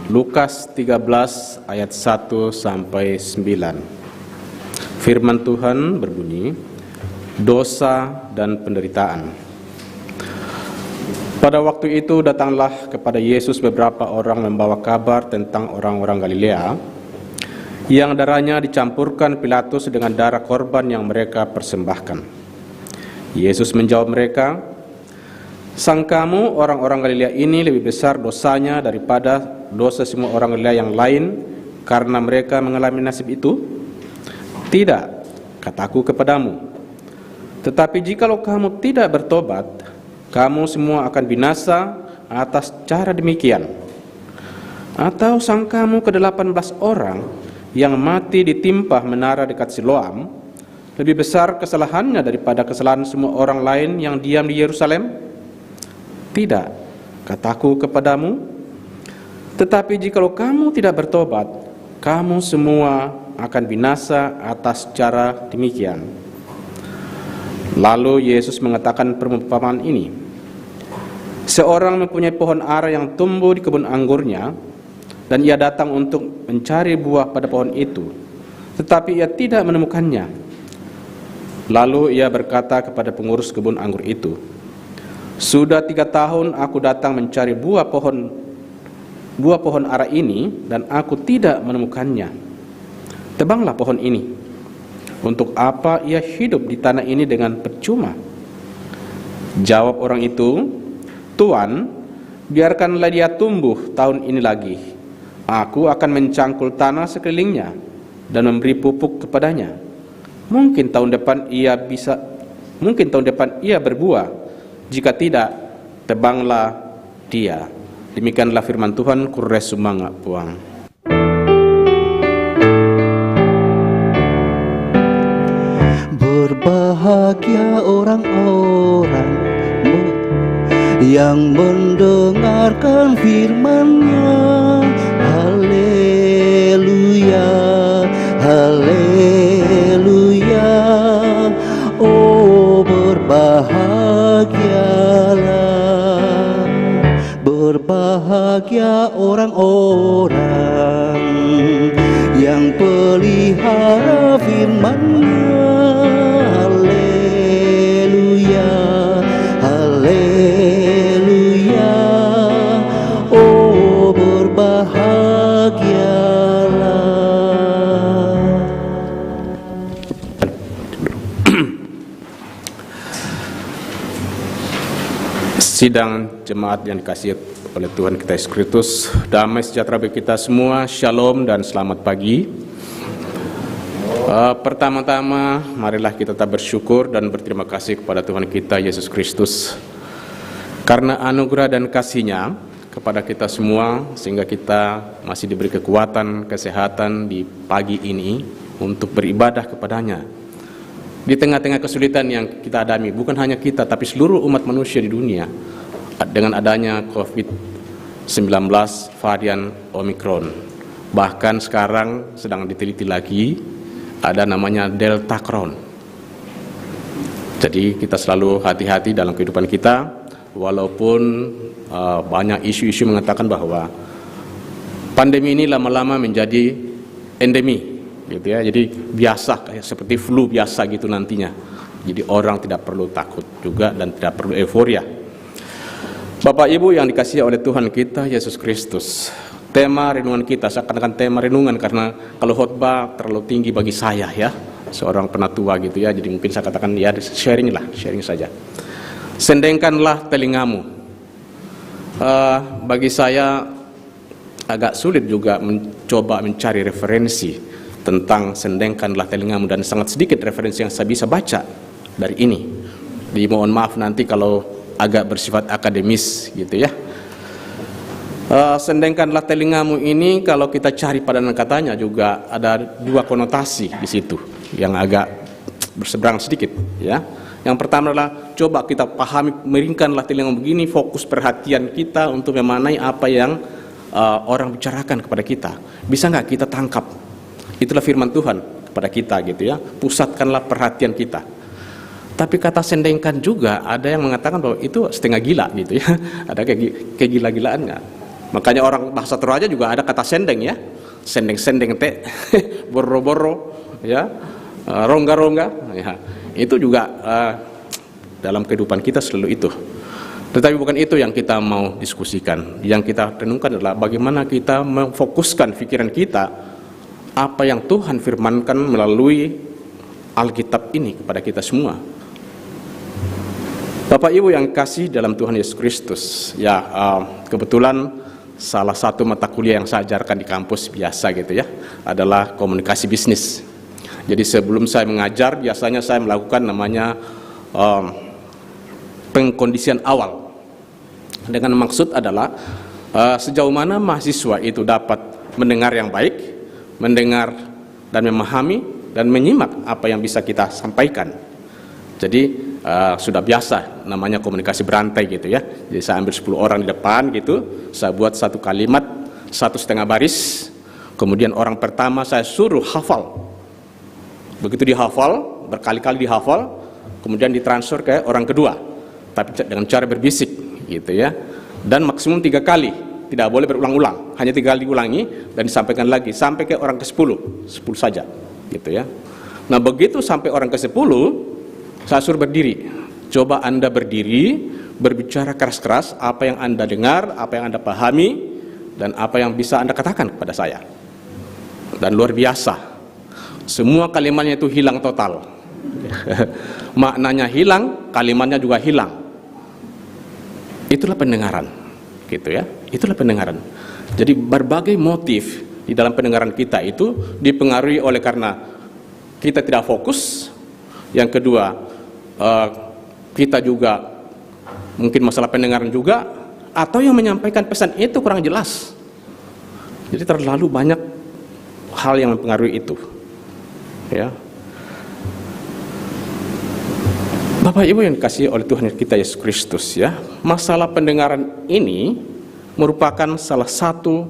Lukas 13 ayat 1 sampai 9. Firman Tuhan berbunyi, dosa dan penderitaan. Pada waktu itu datanglah kepada Yesus beberapa orang membawa kabar tentang orang-orang Galilea yang darahnya dicampurkan Pilatus dengan darah korban yang mereka persembahkan. Yesus menjawab mereka, "Sangkamu orang-orang Galilea ini lebih besar dosanya daripada dosa semua orang Galilea yang lain karena mereka mengalami nasib itu? Tidak, kataku kepadamu. Tetapi jikalau kamu tidak bertobat, kamu semua akan binasa atas cara demikian. Atau sangkamu ke-18 orang yang mati ditimpa menara dekat Siloam lebih besar kesalahannya daripada kesalahan semua orang lain yang diam di Yerusalem? Tidak, kataku kepadamu. Tetapi jikalau kamu tidak bertobat, kamu semua akan binasa atas cara demikian." Lalu Yesus mengatakan perumpamaan ini. Seorang mempunyai pohon ara yang tumbuh di kebun anggurnya, dan ia datang untuk mencari buah pada pohon itu, tetapi ia tidak menemukannya. Lalu ia berkata kepada pengurus kebun anggur itu, "Sudah 3 tahun aku datang mencari buah pohon ara ini, dan aku tidak menemukannya. Tebanglah pohon ini. Untuk apa ia hidup di tanah ini dengan percuma?" Jawab orang itu, "Tuan, biarkanlah dia tumbuh tahun ini lagi. Aku akan mencangkul tanah sekelilingnya dan memberi pupuk kepadanya. Mungkin tahun depan ia berbuah. Jika tidak, tebanglah dia." Demikianlah firman Tuhan. Kures sumanga puang. Berbahagia orang-orang yang mendengarkan firman-Nya. Haleluya, haleluya. Oh, berbahagialah, berbahagia orang-orang yang pelihara firman-Nya. Haleluya, haleluya. Oh, berbahagialah. Sidang jemaat yang dikasihi oleh Tuhan kita Yesus Kristus, damai sejahtera bagi kita semua, shalom dan selamat pagi. Pertama-tama, marilah kita tetap bersyukur dan berterima kasih kepada Tuhan kita Yesus Kristus karena anugerah dan kasih-Nya kepada kita semua, sehingga kita masih diberi kekuatan, kesehatan di pagi ini untuk beribadah kepadanya. Di tengah-tengah kesulitan yang kita alami, bukan hanya kita, tapi seluruh umat manusia di dunia, dengan adanya COVID-19 varian Omicron. Bahkan sekarang sedang diteliti lagi, ada namanya Delta Crohn. Jadi kita selalu hati-hati dalam kehidupan kita, walaupun banyak isu-isu mengatakan bahwa pandemi ini lama-lama menjadi endemi, gitu ya. Jadi biasa, kayak seperti flu biasa gitu nantinya. Jadi orang tidak perlu takut juga dan tidak perlu euforia. Bapak Ibu yang dikasihi oleh Tuhan kita Yesus Kristus, tema renungan kita, saya katakan tema renungan karena kalau khotbah terlalu tinggi bagi saya ya, seorang penatua gitu ya, jadi mungkin saya katakan ya sharing saja. Sendengkanlah telingamu. Bagi saya agak sulit juga mencoba mencari referensi tentang sendengkanlah telingamu, dan sangat sedikit referensi yang saya bisa baca dari ini. Dimohon maaf nanti kalau agak bersifat akademis gitu ya. Sendengkanlah telingamu ini kalau kita cari padanan katanya juga ada dua konotasi di situ yang agak berseberangan sedikit ya. Yang pertama adalah coba kita pahami, meringkanlah telingamu begini, fokus perhatian kita untuk memanai apa yang orang bicarakan kepada kita. Bisa nggak kita tangkap? Itulah firman Tuhan kepada kita gitu ya. Pusatkanlah perhatian kita. Tapi kata sendengkan juga ada yang mengatakan bahwa itu setengah gila gitu ya. Ada kayak gila-gilaannya. Makanya orang bahasa Toraja juga ada kata sendeng ya. Sendeng-sendeng teh, boro-boro ya, rongga-rongga ya. Itu juga dalam kehidupan kita selalu itu. Tetapi bukan itu yang kita mau diskusikan. Yang kita renungkan adalah bagaimana kita memfokuskan pikiran kita apa yang Tuhan firmankan melalui Alkitab ini kepada kita semua. Bapak Ibu yang kasih dalam Tuhan Yesus Kristus, ya kebetulan salah satu mata kuliah yang saya ajarkan di kampus biasa gitu ya adalah komunikasi bisnis. Jadi sebelum saya mengajar biasanya saya melakukan namanya pengkondisian awal. Dengan maksud adalah sejauh mana mahasiswa itu dapat mendengar yang baik, mendengar dan memahami dan menyimak apa yang bisa kita sampaikan. Jadi sudah biasa namanya komunikasi berantai gitu ya. Jadi saya ambil 10 orang di depan gitu, saya buat satu kalimat 1,5 baris, kemudian orang pertama saya suruh hafal. Begitu dihafal, berkali-kali dihafal, kemudian ditransfer ke orang kedua, tapi dengan cara berbisik gitu ya. Dan maksimum 3 kali, tidak boleh berulang-ulang, hanya 3 kali diulangi dan disampaikan lagi sampai ke orang ke-10, 10 saja gitu ya. Nah begitu sampai orang ke-10, saya suruh berdiri. Coba Anda berdiri, berbicara keras-keras apa yang Anda dengar, apa yang Anda pahami, dan apa yang bisa Anda katakan kepada saya. Dan luar biasa, semua kalimatnya itu hilang total. Maknanya hilang, kalimatnya juga hilang. Itulah pendengaran, gitu ya. Itulah pendengaran. Jadi berbagai motif di dalam pendengaran kita itu dipengaruhi oleh karena kita tidak fokus. Yang kedua, kita juga mungkin masalah pendengaran juga, atau yang menyampaikan pesan itu kurang jelas. Jadi terlalu banyak hal yang mempengaruhi itu ya. Bapak Ibu yang dikasihi oleh Tuhan kita Yesus Kristus ya, masalah pendengaran ini merupakan salah satu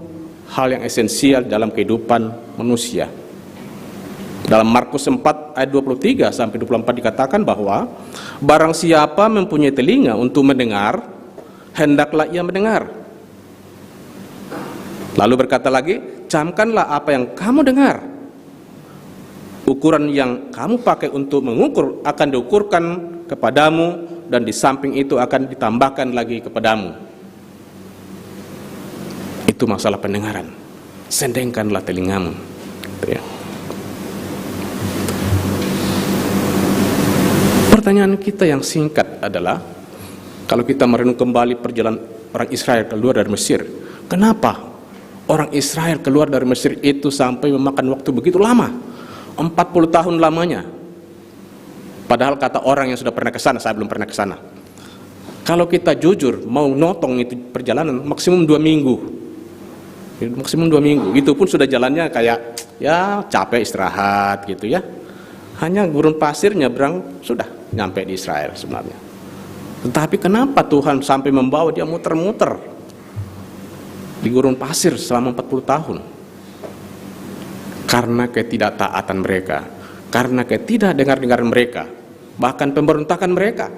hal yang esensial dalam kehidupan manusia. Dalam Markus 4 ayat 23 sampai 24 dikatakan bahwa barang siapa mempunyai telinga untuk mendengar, hendaklah ia mendengar. Lalu berkata lagi, camkanlah apa yang kamu dengar. Ukuran yang kamu pakai untuk mengukur akan diukurkan kepadamu, dan di samping itu akan ditambahkan lagi kepadamu. Itu masalah pendengaran. Sendengkanlah telingamu. Gitu ya. Pertanyaan kita yang singkat adalah, kalau kita merenung kembali perjalanan orang Israel keluar dari Mesir, kenapa orang Israel keluar dari Mesir itu sampai memakan waktu begitu lama? 40 tahun lamanya. Padahal kata orang yang sudah pernah ke sana, saya belum pernah ke sana. Kalau kita jujur mau notong itu perjalanan maksimum 2 minggu. Maksimum 2 minggu. Itu pun sudah jalannya kayak ya capek istirahat gitu ya. Hanya gurun pasir nyebrang sudah nyampe di Israel sebenarnya. Tetapi kenapa Tuhan sampai membawa dia muter-muter di gurun pasir selama 40 tahun? Karena ketidaktaatan mereka, karena ketidakdengar-dengaran mereka, bahkan pemberontakan mereka,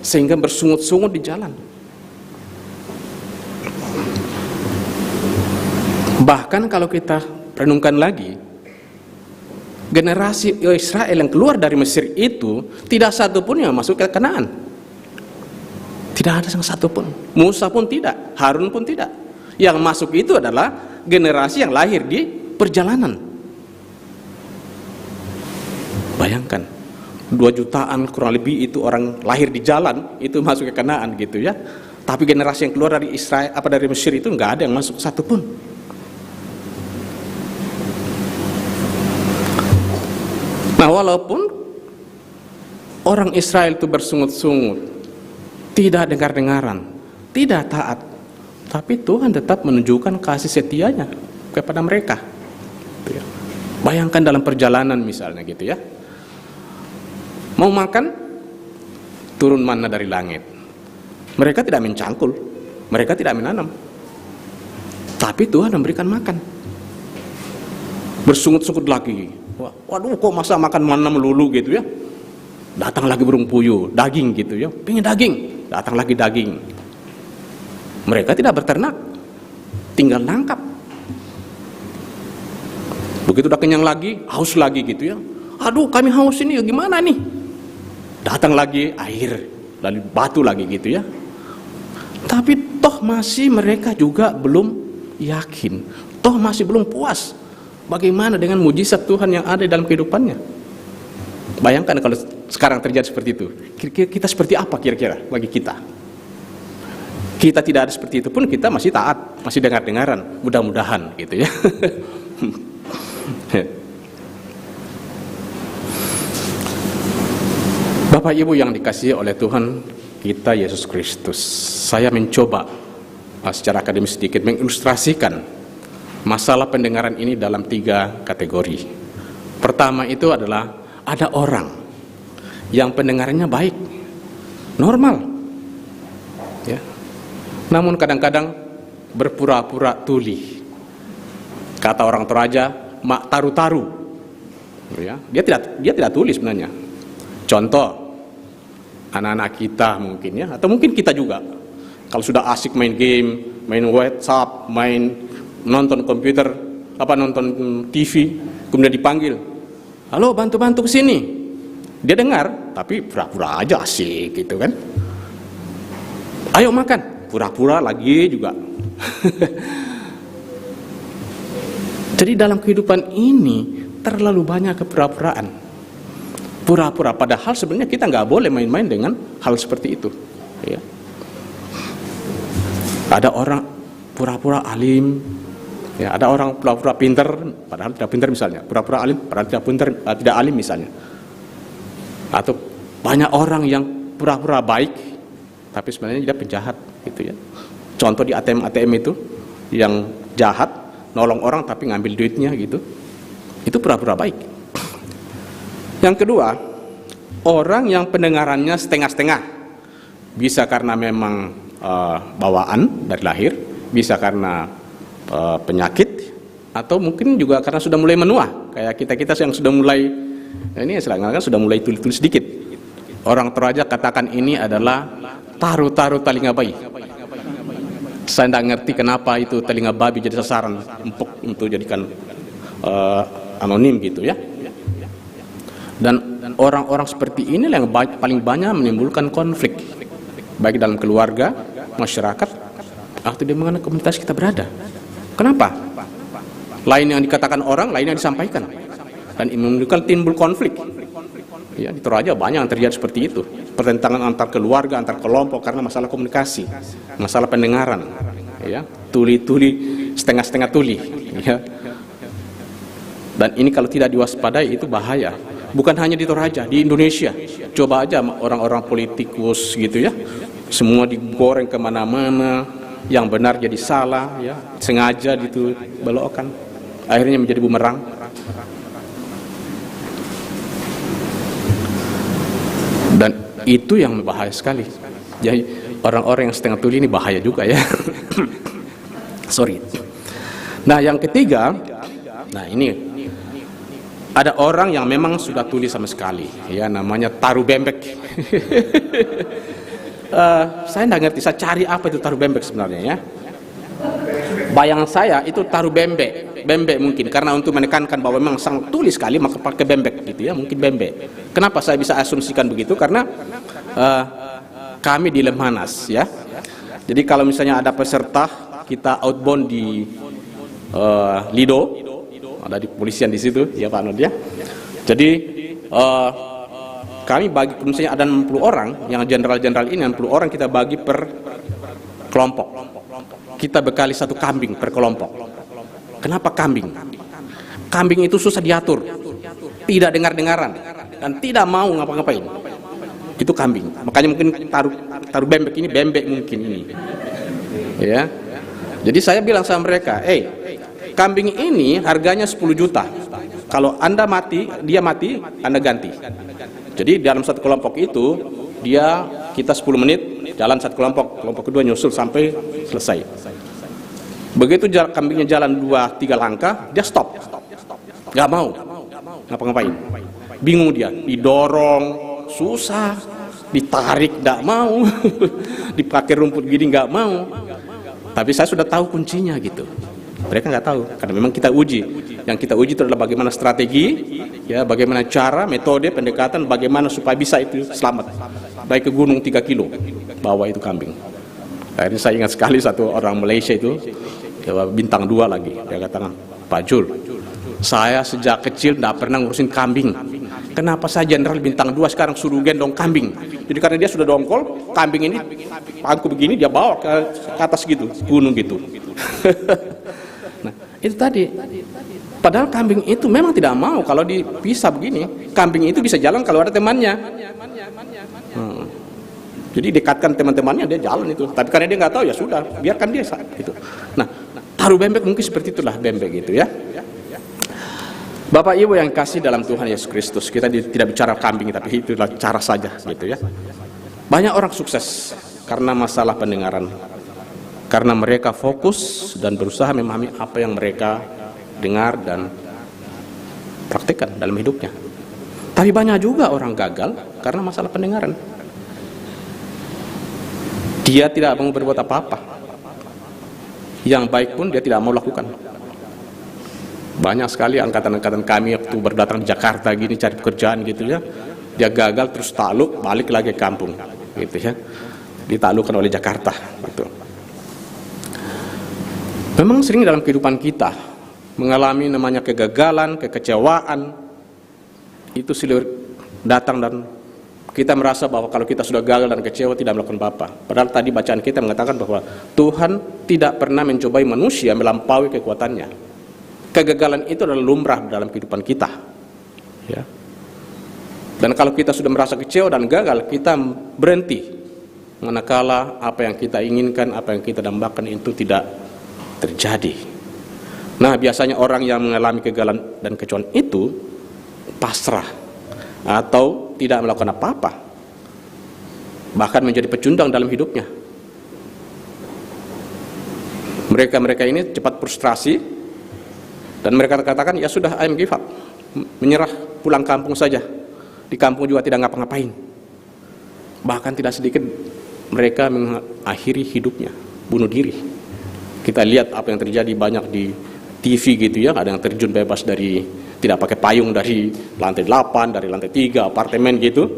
sehingga bersungut-sungut di jalan. Bahkan kalau kita renungkan lagi, generasi Israel yang keluar dari Mesir itu tidak satu pun yang masuk ke Kanaan. Tidak ada yang satu pun. Musa pun tidak, Harun pun tidak. Yang masuk itu adalah generasi yang lahir di perjalanan. Bayangkan, 2 jutaan kurang lebih itu orang lahir di jalan itu masuk ke Kanaan gitu ya. Tapi generasi yang keluar dari Israel dari Mesir itu nggak ada yang masuk satu pun. Nah, walaupun orang Israel itu bersungut-sungut, tidak dengar-dengaran, tidak taat, tapi Tuhan tetap menunjukkan kasih setianya kepada mereka. Bayangkan dalam perjalanan misalnya gitu ya, mau makan, turun manna dari langit. Mereka tidak mencangkul, mereka tidak menanam, tapi Tuhan memberikan makan. Bersungut-sungut lagi, waduh kok masa makan manna melulu gitu ya. Datang lagi burung puyuh, daging gitu ya, pengen daging, datang lagi daging. Mereka tidak berternak, tinggal nangkap. Begitu udah kenyang lagi, haus lagi gitu ya. Aduh kami haus ini gimana nih? Datang lagi air, lalu batu lagi gitu ya. Tapi toh masih mereka juga belum yakin, toh masih belum puas. Bagaimana dengan mujizat Tuhan yang ada dalam kehidupannya? Bayangkan kalau sekarang terjadi seperti itu, kita seperti apa kira-kira bagi kita? Kita tidak ada seperti itu pun kita masih taat, masih dengar-dengaran, mudah-mudahan gitu ya. Bapak Ibu yang dikasihi oleh Tuhan kita Yesus Kristus, saya mencoba secara akademis sedikit mengilustrasikan masalah pendengaran ini dalam 3 kategori. Pertama itu adalah ada orang yang pendengarannya baik, normal, ya. Namun kadang-kadang berpura-pura tuli. Kata orang Toraja, mak taru-taru. Ya, dia tidak tuli sebenarnya. Contoh, anak-anak kita mungkin ya, atau mungkin kita juga. Kalau sudah asik main game, main WhatsApp, main nonton komputer, nonton TV, kemudian dipanggil, halo bantu-bantu kesini. Dia dengar, tapi pura-pura aja asik gitu kan. Ayo makan, pura-pura lagi juga. Jadi dalam kehidupan ini terlalu banyak kepura-puraan. Pura-pura, padahal sebenarnya kita nggak boleh main-main dengan hal seperti itu. Ya. Ada orang pura-pura alim, ya, ada orang pura-pura pinter, padahal tidak pinter misalnya. Pura-pura alim, padahal tidak alim misalnya. Atau banyak orang yang pura-pura baik, tapi sebenarnya dia penjahat, gitu ya. Contoh di ATM itu, yang jahat, nolong orang tapi ngambil duitnya gitu. Itu pura-pura baik. Yang kedua, orang yang pendengarannya setengah-setengah. Bisa karena memang bawaan dari lahir, bisa karena penyakit, atau mungkin juga karena sudah mulai menua. Kayak kita yang sudah mulai, ini kan sudah mulai tuli-tuli sedikit. Orang Toraja katakan ini adalah taru-taru telinga bayi. Saya tidak ngerti kenapa itu telinga babi jadi sasaran empuk untuk jadikan anonim gitu ya. Dan orang-orang seperti ini yang paling banyak menimbulkan konflik, baik dalam keluarga, masyarakat, atau di mana komunitas kita berada. Kenapa? Lain yang dikatakan orang, lain yang disampaikan, dan menimbulkan timbul konflik. Ya, di Toraja banyak yang terjadi seperti itu, pertentangan antar keluarga, antar kelompok karena masalah komunikasi, masalah pendengaran, ya, tuli-tuli, setengah-setengah tuli, ya. Dan ini kalau tidak diwaspadai itu bahaya. Bukan hanya di Toraja, di Indonesia. Coba aja orang-orang politikus gitu ya, semua digoreng kemana-mana, yang benar jadi salah, ya, sengaja gitu belokkan, akhirnya menjadi bumerang. Dan itu yang berbahaya sekali. Jadi orang-orang yang setengah tuli ini bahaya juga ya. Sorry. Nah yang ketiga, nah ini ada orang yang memang sudah tuli sama sekali, ya namanya taruh bembek. Saya tidak ngerti, saya cari apa itu taruh bembek sebenarnya ya. Bayangan saya itu taruh bembek mungkin karena untuk menekankan bahwa memang sangat tuli sekali maka pakai bembek gitu ya, mungkin bembek. Kenapa saya bisa asumsikan begitu? Karena kami di Lemhanas ya. Jadi kalau misalnya ada peserta kita outbound di Lido, ada di kepolisian di situ ya Pak Nod ya. Jadi kami bagi misalnya ada 60 orang, yang jenderal-jenderal ini 60 orang kita bagi per kelompok. Kita bekali satu kambing per kelompok. Kenapa kambing? Kambing itu susah diatur, tidak dengar-dengaran dan tidak mau ngapa-ngapain. Itu kambing. Makanya mungkin taruh bembek ini bembek mungkin ini. Ya. Jadi saya bilang sama mereka, kambing ini harganya 10 juta. Kalau Anda mati, dia mati, Anda ganti. Jadi dalam satu kelompok itu, kita 10 menit jalan satu kelompok, kelompok kedua nyusul sampai selesai. Begitu kambingnya jalan 2-3 langkah, dia stop. Gak mau ngapa-ngapain. Bingung dia, didorong, susah, ditarik, gak mau. Dipakai rumput gini gak mau. Tapi saya sudah tahu kuncinya gitu. Mereka nggak tahu, karena memang kita uji. Yang kita uji itu adalah bagaimana strategi, ya, bagaimana cara, metode, pendekatan, bagaimana supaya bisa itu selamat. Baik ke gunung 3 kilo, bawa itu kambing. Akhirnya saya ingat sekali satu orang Malaysia itu, ya, bintang 2 lagi. Dia katakan, Pak Jul, saya sejak kecil tidak pernah ngurusin kambing. Kenapa saya jenderal bintang 2 sekarang suruh gendong kambing? Jadi karena dia sudah dongkol, kambing ini pangku begini dia bawa ke atas gitu, gunung gitu. Nah, itu tadi. Padahal kambing itu memang tidak mau kalau dipisah begini. Kambing itu bisa jalan kalau ada temannya. Jadi dekatkan teman-temannya, dia jalan itu. Tapi karena dia nggak tahu, ya sudah, biarkan dia gitu. Nah, taruh bembek mungkin seperti itulah bembek gitu ya. Bapak Ibu yang kasih dalam Tuhan Yesus Kristus, kita tidak bicara kambing, tapi itulah cara saja gitu ya. Banyak orang sukses karena masalah pendengaran, karena mereka fokus dan berusaha memahami apa yang mereka dengar dan praktikkan dalam hidupnya. Tapi banyak juga orang gagal karena masalah pendengaran. Dia tidak mau berbuat apa-apa. Yang baik pun dia tidak mau lakukan. Banyak sekali angkatan-angkatan kami waktu berdatang di Jakarta gini cari pekerjaan gitu ya. Dia gagal terus takluk balik lagi ke kampung gitu ya. Ditaklukkan oleh Jakarta gitu. Memang sering dalam kehidupan kita mengalami namanya kegagalan, kekecewaan. Itu silih datang dan kita merasa bahwa kalau kita sudah gagal dan kecewa tidak melakukan apa-apa. Padahal tadi bacaan kita mengatakan bahwa Tuhan tidak pernah mencobai manusia melampaui kekuatannya. Kegagalan itu adalah lumrah dalam kehidupan kita. Ya. Dan kalau kita sudah merasa kecewa dan gagal, kita berhenti. Manakala apa yang kita inginkan, apa yang kita dambakan itu tidak terjadi. Nah, biasanya orang yang mengalami kegagalan dan kekecewaan itu pasrah atau tidak melakukan apa-apa, bahkan menjadi pecundang dalam hidupnya. Mereka ini cepat frustrasi dan mereka katakan, ya sudah, I give up, menyerah, pulang kampung saja. Di kampung juga tidak ngapa-ngapain. Bahkan tidak sedikit mereka mengakhiri hidupnya, bunuh diri. Kita lihat apa yang terjadi banyak di TV gitu ya, ada yang terjun bebas dari, tidak pakai payung dari lantai 8, dari lantai 3, apartemen gitu.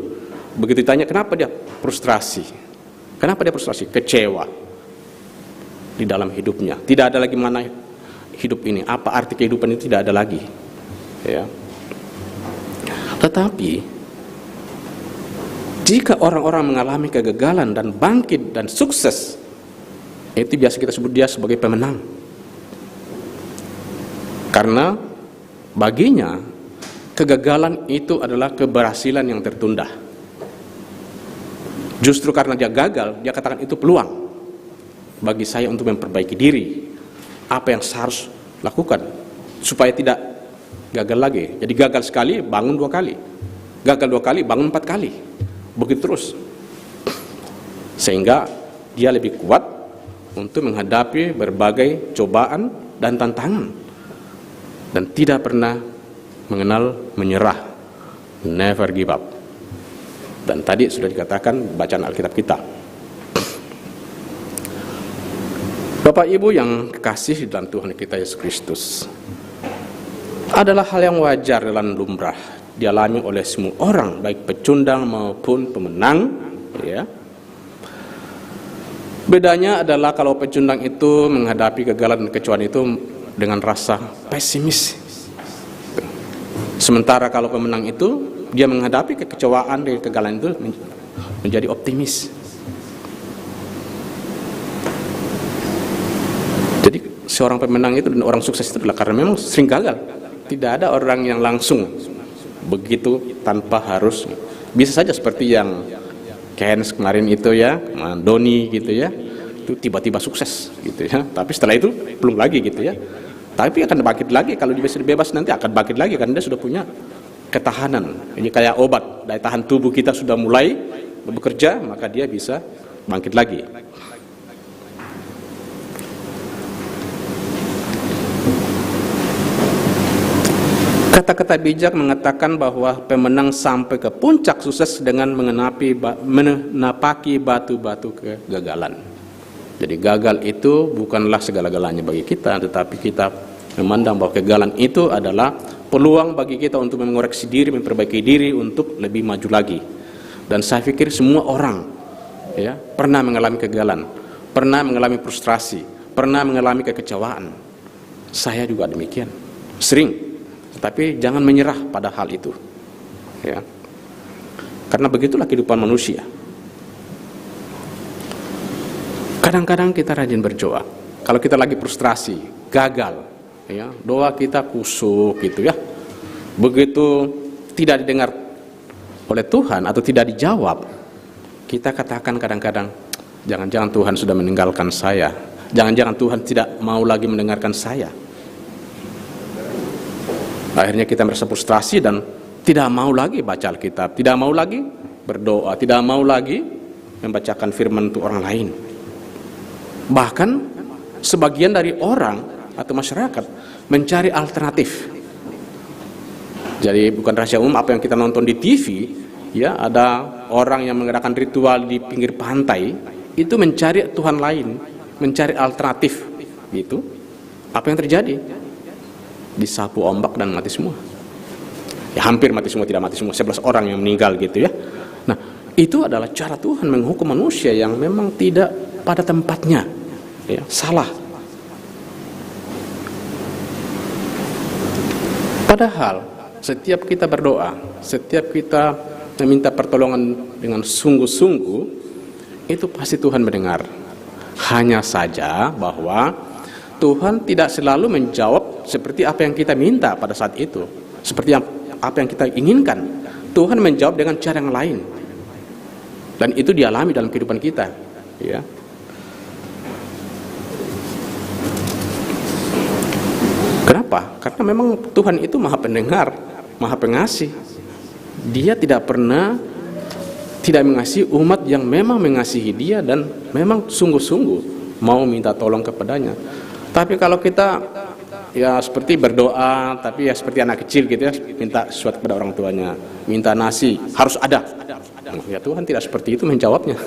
Begitu ditanya kenapa dia frustrasi. Kenapa dia frustrasi? Kecewa di dalam hidupnya. Tidak ada lagi mana hidup ini, apa arti kehidupan itu tidak ada lagi. Ya. Tetapi jika orang-orang mengalami kegagalan dan bangkit dan sukses, itu biasa kita sebut dia sebagai pemenang. Karena Baginya, kegagalan itu adalah keberhasilan yang tertunda. Justru karena dia gagal, dia katakan itu peluang bagi saya untuk memperbaiki diri. Apa yang saya harus lakukan supaya tidak gagal lagi. Jadi gagal sekali, bangun 2 kali. Gagal 2 kali, bangun 4 kali. Begitu terus. Sehingga dia lebih kuat untuk menghadapi berbagai cobaan dan tantangan. Dan tidak pernah mengenal menyerah. Never give up. Dan tadi sudah dikatakan bacaan Alkitab kita. Bapak Ibu yang kekasih dalam Tuhan kita Yesus Kristus, adalah hal yang wajar dalam lumrah dialami oleh semua orang, baik pecundang maupun pemenang, ya. Bedanya adalah kalau pecundang itu menghadapi kegagalan dan kekecewaan itu dengan rasa pesimis. Sementara kalau pemenang itu dia menghadapi kekecewaan dan kegagalan itu menjadi optimis. Jadi seorang pemenang itu dan orang sukses itu adalah karena memang sering gagal. Tidak ada orang yang langsung begitu tanpa harus. Bisa saja seperti yang Keynes kemarin itu ya, Doni gitu ya, itu tiba-tiba sukses gitu ya. Tapi setelah itu belum lagi gitu ya. Tapi akan bangkit lagi kalau dia bisa bebas nanti akan bangkit lagi karena dia sudah punya ketahanan. Ini kayak obat, daya tahan tubuh kita sudah mulai bekerja, maka dia bisa bangkit lagi. Kata-kata bijak mengatakan bahwa pemenang sampai ke puncak sukses dengan menapaki batu-batu kegagalan. Jadi gagal itu bukanlah segala-galanya bagi kita, tetapi kita memandang bahwa kegagalan itu adalah peluang bagi kita untuk mengoreksi diri, memperbaiki diri untuk lebih maju lagi. Dan saya pikir semua orang ya pernah mengalami kegagalan, pernah mengalami frustrasi, pernah mengalami kekecewaan. Saya juga demikian, sering. Tetapi jangan menyerah pada hal itu, ya. Karena begitulah kehidupan manusia. Kadang-kadang kita rajin berdoa. Kalau kita lagi frustrasi, gagal, ya, doa kita kusuk gitu ya. Begitu tidak didengar oleh Tuhan atau tidak dijawab, kita katakan kadang-kadang, jangan-jangan Tuhan sudah meninggalkan saya. Jangan-jangan Tuhan tidak mau lagi mendengarkan saya. Akhirnya kita merasa frustrasi dan tidak mau lagi baca Alkitab, tidak mau lagi berdoa, tidak mau lagi membacakan firman untuk orang lain. Bahkan sebagian dari orang atau masyarakat mencari alternatif. Jadi bukan rahasia umum apa yang kita nonton di TV, ya, ada orang yang mengadakan ritual di pinggir pantai, itu mencari Tuhan lain, mencari alternatif, gitu. Apa yang terjadi? Disapu ombak dan mati semua. Ya hampir mati semua, tidak mati semua, 11 orang yang meninggal gitu ya. Nah, itu adalah cara Tuhan menghukum manusia yang memang tidak pada tempatnya, ya, salah. Padahal setiap kita berdoa, setiap kita meminta pertolongan dengan sungguh-sungguh, itu pasti Tuhan mendengar. Hanya saja bahwa Tuhan tidak selalu menjawab seperti apa yang kita minta pada saat itu, seperti apa yang kita inginkan. Tuhan menjawab dengan cara yang lain, dan itu dialami dalam kehidupan kita, ya. Kenapa? Karena memang Tuhan itu Maha Pendengar, Maha Pengasih. Dia tidak pernah tidak mengasihi umat yang memang mengasihi Dia dan memang sungguh-sungguh mau minta tolong kepadanya. Tapi kalau kita ya seperti berdoa, tapi ya seperti anak kecil gitu ya, minta sesuatu kepada orang tuanya, minta nasi, harus ada. Ya Tuhan tidak seperti itu menjawabnya.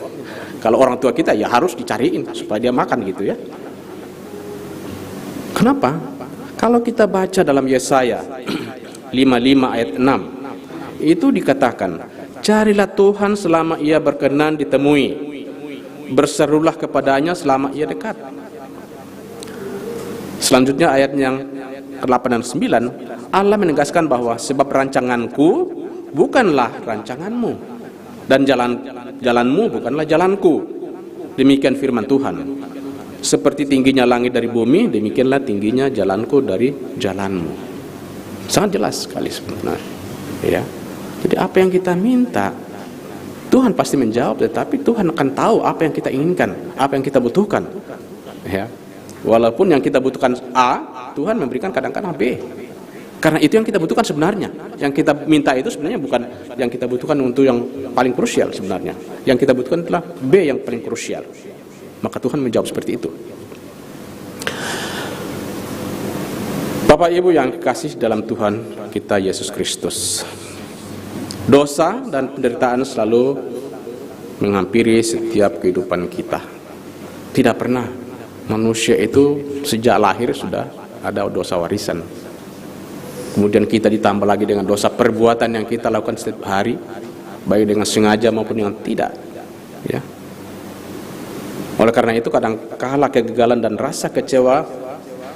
Kalau orang tua kita ya harus dicariin supaya dia makan gitu ya. Kenapa? Kalau kita baca dalam Yesaya 55 ayat 6, itu dikatakan, carilah Tuhan selama ia berkenan ditemui, berserulah kepadanya selama ia dekat. Selanjutnya ayat yang ke-8 dan 9, Allah menegaskan bahwa sebab rancanganku bukanlah rancanganmu dan jalanmu bukanlah jalanku. Demikian firman Tuhan. Seperti tingginya langit dari bumi, demikianlah tingginya jalanku dari jalanmu. Sangat jelas sekali sebenarnya. Ya. Jadi apa yang kita minta, Tuhan pasti menjawab, tetapi Tuhan akan tahu apa yang kita inginkan, apa yang kita butuhkan. Ya. Walaupun yang kita butuhkan A, Tuhan memberikan kadang-kadang B. Karena itu yang kita butuhkan sebenarnya. Yang kita minta itu sebenarnya bukan yang kita butuhkan untuk yang paling krusial sebenarnya. Yang kita butuhkan adalah B yang paling krusial. Maka Tuhan menjawab seperti itu. Bapak Ibu yang dikasih dalam Tuhan kita Yesus Kristus, dosa dan penderitaan selalu menghampiri setiap kehidupan kita. Tidak pernah manusia itu sejak lahir sudah ada dosa warisan. Kemudian kita ditambah lagi dengan dosa perbuatan yang kita lakukan setiap hari, baik dengan sengaja maupun yang tidak. Ya. Oleh karena itu kadang-kala kegagalan dan rasa kecewa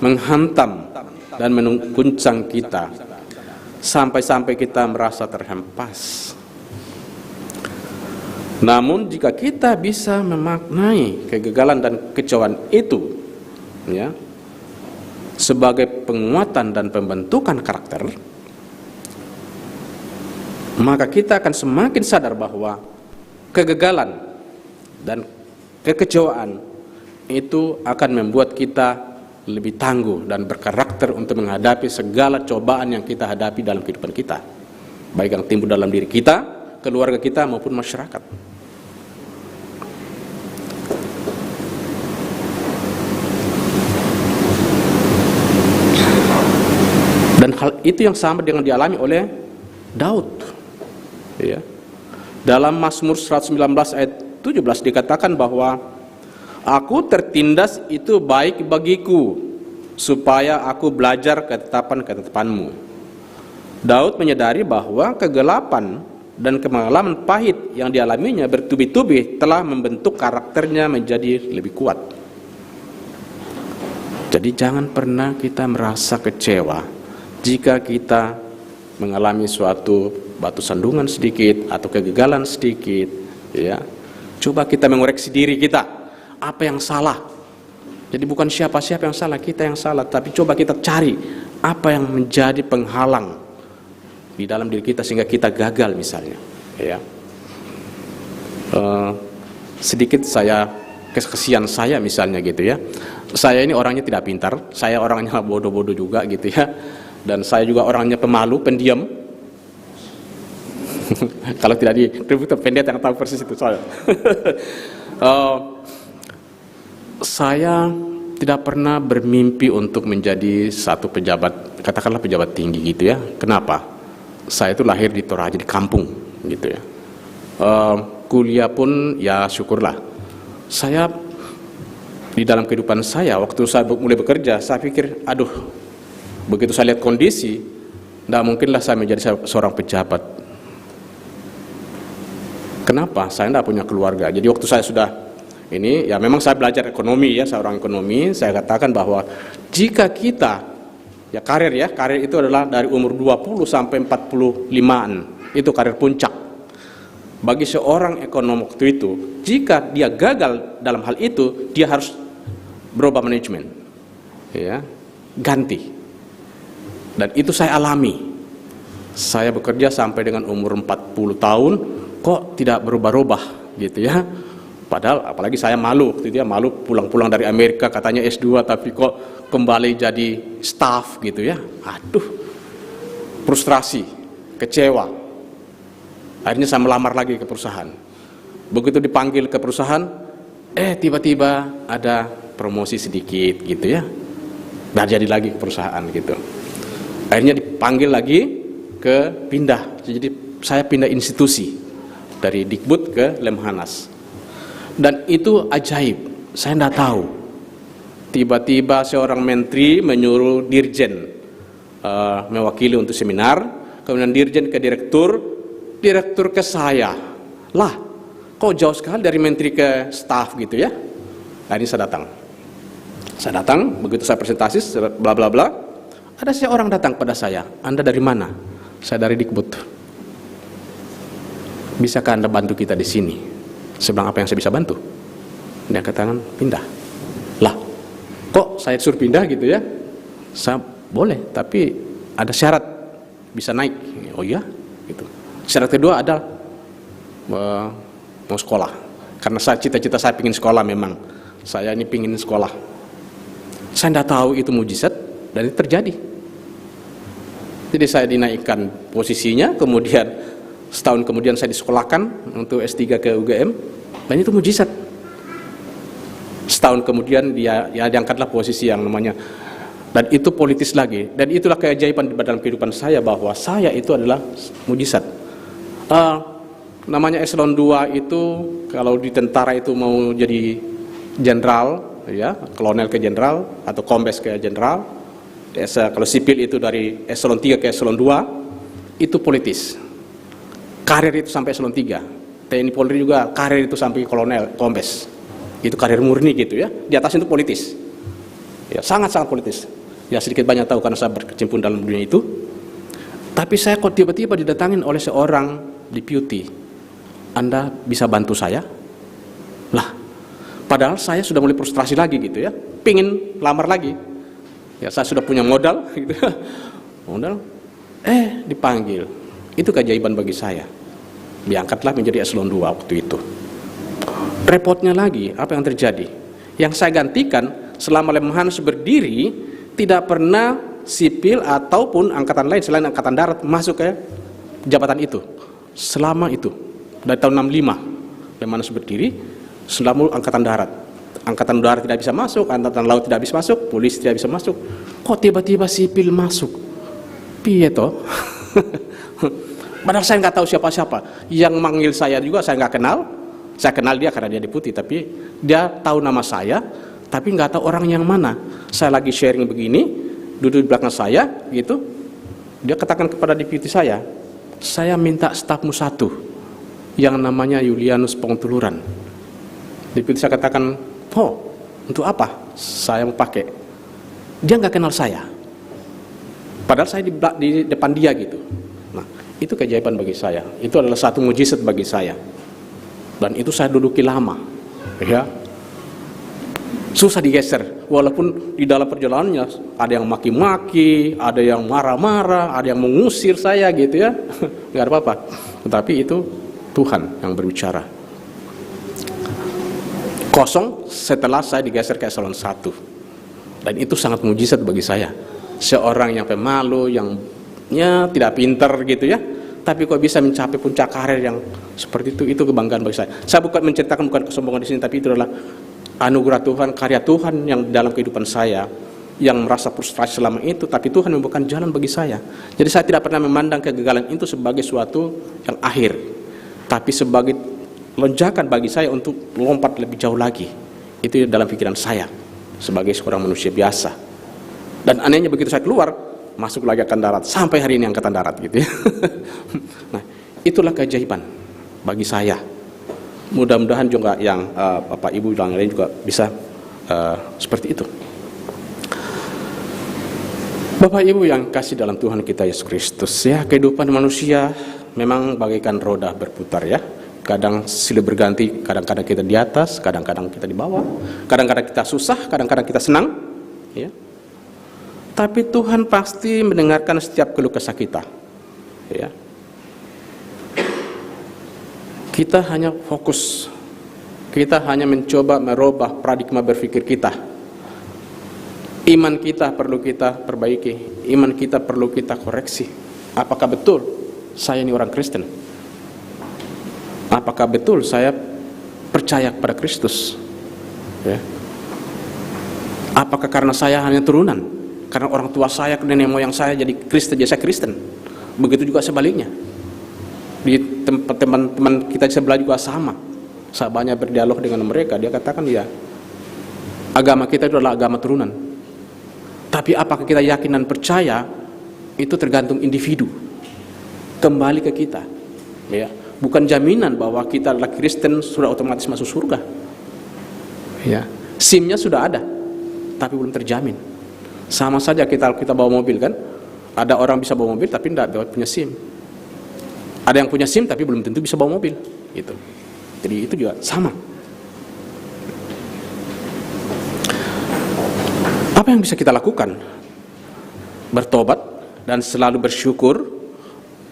menghantam dan mengguncang kita sampai-sampai kita merasa terhempas. Namun jika kita bisa memaknai kegagalan dan kekecewaan itu, ya, sebagai penguatan dan pembentukan karakter, maka kita akan semakin sadar bahwa kegagalan dan kekecewaan itu akan membuat kita lebih tangguh dan berkarakter untuk menghadapi segala cobaan yang kita hadapi dalam kehidupan kita, baik yang timbul dalam diri kita, keluarga kita maupun masyarakat. Dan hal itu yang sama dengan dialami oleh Daud. Ya. Dalam Mazmur 119 ayat 17 dikatakan bahwa aku tertindas itu baik bagiku, supaya aku belajar ketetapan-ketetapanmu. Daud menyadari bahwa kegelapan dan kemalaman pahit yang dialaminya bertubi-tubi telah membentuk karakternya menjadi lebih kuat. Jadi jangan pernah kita merasa kecewa jika kita mengalami suatu batu sandungan sedikit atau kegagalan sedikit. Ya. Coba kita mengoreksi diri kita. Apa yang salah? Jadi bukan siapa-siapa yang salah, kita yang salah. Tapi coba kita cari apa yang menjadi penghalang di dalam diri kita sehingga kita gagal misalnya. Ya. Sedikit saya kesian saya misalnya gitu ya. Saya ini orangnya tidak pintar, saya orangnya bodoh-bodoh juga gitu ya. Dan saya juga orangnya pemalu, pendiam. Kalau tidak di pendeta yang tahu persis itu soal. Saya tidak pernah bermimpi untuk menjadi satu pejabat, katakanlah pejabat tinggi gitu ya. Kenapa? Saya itu lahir di Toraja, di kampung gitu ya. Kuliah pun ya syukurlah. Saya di dalam kehidupan saya, waktu saya mulai bekerja, saya pikir, aduh, begitu saya lihat kondisi, tidak mungkinlah saya menjadi seorang pejabat. Kenapa? Saya tidak punya keluarga. Jadi waktu saya sudah ini, ya memang saya belajar ekonomi ya, saya orang ekonomi, saya katakan bahwa jika kita, ya karir itu adalah dari umur 20 sampai 45-an, itu karir puncak. Bagi seorang ekonom waktu itu, jika dia gagal dalam hal itu, dia harus berubah manajemen, ya, ganti. Dan itu saya alami. Saya bekerja sampai dengan umur 40 tahun, kok tidak berubah-ubah gitu ya. Padahal apalagi saya malu, waktu itu ya malu pulang-pulang dari Amerika katanya S2 tapi kok kembali jadi staff gitu ya. Aduh, frustrasi, kecewa. Akhirnya saya melamar lagi ke perusahaan. Begitu dipanggil ke perusahaan, tiba-tiba ada promosi sedikit gitu ya. Nggak jadi lagi ke perusahaan gitu. Akhirnya dipanggil lagi ke pindah. Jadi saya pindah institusi dari Dikbud ke Lemhanas. Dan itu ajaib, saya tidak tahu. Tiba-tiba seorang menteri menyuruh dirjen mewakili untuk seminar, kemudian dirjen ke direktur ke saya. Lah, kok jauh sekali dari menteri ke staf gitu ya? Akhirnya saya datang, begitu saya presentasi, bla bla bla. Ada seorang datang pada saya, Anda dari mana? Saya dari Dikbud. Bisakah Anda bantu kita di sini? Saya bilang, apa yang saya bisa bantu? Dia katakan, pindah. Lah, kok saya suruh pindah gitu ya? Saya boleh, tapi ada syarat. bisa naik. Oh iya, gitu. Syarat kedua adalah mau sekolah. Karena cita-cita saya ingin sekolah memang. Saya ini ingin sekolah. Saya tidak tahu itu mujizat dan itu terjadi. Jadi saya dinaikkan posisinya, kemudian setahun kemudian saya disekolahkan untuk S3 ke UGM, dan itu mujizat. Setahun kemudian dia diangkatlah posisi yang namanya, dan itu politis lagi. Dan itulah keajaiban dalam kehidupan saya bahwa saya itu adalah mujizat. Namanya eselon 2 itu kalau di tentara itu mau jadi jenderal, ya, kolonel ke jenderal atau kombes ke jenderal. Kalau sipil itu dari eselon 3 ke eselon 2 itu politis. Karir itu sampai eselon 3. TNI Polri juga karir itu sampai kolonel, kombes. Itu karir murni gitu ya. Di atas itu politis. Ya, sangat-sangat politis. Ya sedikit banyak tahu karena saya berkecimpung dalam dunia itu. Tapi saya kok tiba-tiba didatangin oleh seorang deputy. Anda bisa bantu saya? Lah, padahal saya sudah mulai frustrasi lagi gitu ya. Pingin lamar lagi. Ya saya sudah punya modal gitu. Modal. Dipanggil. Itu keajaiban bagi saya. Diangkatlah menjadi eselon 2 waktu itu. Repotnya lagi, apa yang terjadi? Yang saya gantikan selama Lemhanas berdiri, tidak pernah sipil ataupun angkatan lain selain angkatan darat masuk ke jabatan itu. Selama itu, dari tahun 65, Lemhanas berdiri, selama angkatan darat. Angkatan darat tidak bisa masuk, angkatan laut tidak bisa masuk, polisi tidak bisa masuk. Kok tiba-tiba sipil masuk? Piye toh? Padahal saya nggak tahu siapa-siapa. Yang manggil saya juga saya nggak kenal. Saya kenal dia karena dia deputi, tapi dia tahu nama saya, tapi nggak tahu orang yang mana. Saya lagi sharing begini, duduk di belakang saya, gitu. Dia katakan kepada deputi saya minta stafmu satu, yang namanya Julianus Pongtuluran. Deputi saya katakan, untuk apa? Saya mau pakai. Dia nggak kenal saya. Padahal saya di depan dia gitu. Nah, itu keajaiban bagi saya. Itu adalah satu mujizat bagi saya. Dan itu saya duduki lama, ya. Susah digeser. Walaupun di dalam perjalanannya ada yang maki-maki, ada yang marah-marah, ada yang mengusir saya gitu ya. Nggak ada apa-apa. Tetapi itu Tuhan yang berbicara. Kosong setelah saya digeser ke eselon 1. Dan itu sangat mujizat bagi saya. Seorang yang pemalu, yang tidak pintar gitu ya, tapi kok bisa mencapai puncak karir yang seperti itu kebanggaan bagi saya. Saya bukan menceritakan, bukan kesombongan di sini, tapi itu adalah anugerah Tuhan, karya Tuhan yang dalam kehidupan saya, yang merasa frustrasi selama itu, tapi Tuhan membukakan jalan bagi saya. Jadi saya tidak pernah memandang kegagalan itu sebagai suatu yang akhir, tapi sebagai lonjakan bagi saya untuk lompat lebih jauh lagi. Itu dalam pikiran saya sebagai seorang manusia biasa. Dan anehnya begitu saya keluar, masuk lagi angkatan darat, sampai hari ini angkatan darat gitu ya. Nah, itulah keajaiban bagi saya. Mudah-mudahan juga yang Bapak Ibu yang lain juga bisa seperti itu. Bapak Ibu yang kasih dalam Tuhan kita Yesus Kristus, ya, kehidupan manusia memang bagaikan roda berputar ya. Kadang silih berganti, kadang-kadang kita di atas, kadang-kadang kita di bawah, kadang-kadang kita susah, kadang-kadang kita senang, ya. Tapi Tuhan pasti mendengarkan setiap keluh kesah kita, ya. Kita hanya fokus, kita hanya mencoba merubah paradigma berpikir kita. Iman kita perlu kita perbaiki, iman kita perlu kita koreksi. Apakah betul saya ini orang Kristen? Apakah betul saya percaya kepada Kristus? Ya. Apakah karena saya hanya turunan? Karena orang tua saya, nenek moyang saya jadi Kristen, jadi saya Kristen. Begitu juga sebaliknya. Di tempat teman-teman kita sebelah juga sama. Saya banyak berdialog dengan mereka, dia katakan ya, agama kita itu adalah agama turunan. Tapi apakah kita yakin dan percaya, itu tergantung individu. Kembali ke kita, ya. Bukan jaminan bahwa kita adalah Kristen sudah otomatis masuk surga, ya. SIM-nya sudah ada, tapi belum terjamin. Sama saja kita bawa mobil kan, ada orang bisa bawa mobil tapi tidak punya SIM. Ada yang punya SIM tapi belum tentu bisa bawa mobil, gitu. Jadi itu juga sama. Apa yang bisa kita lakukan? Bertobat dan selalu bersyukur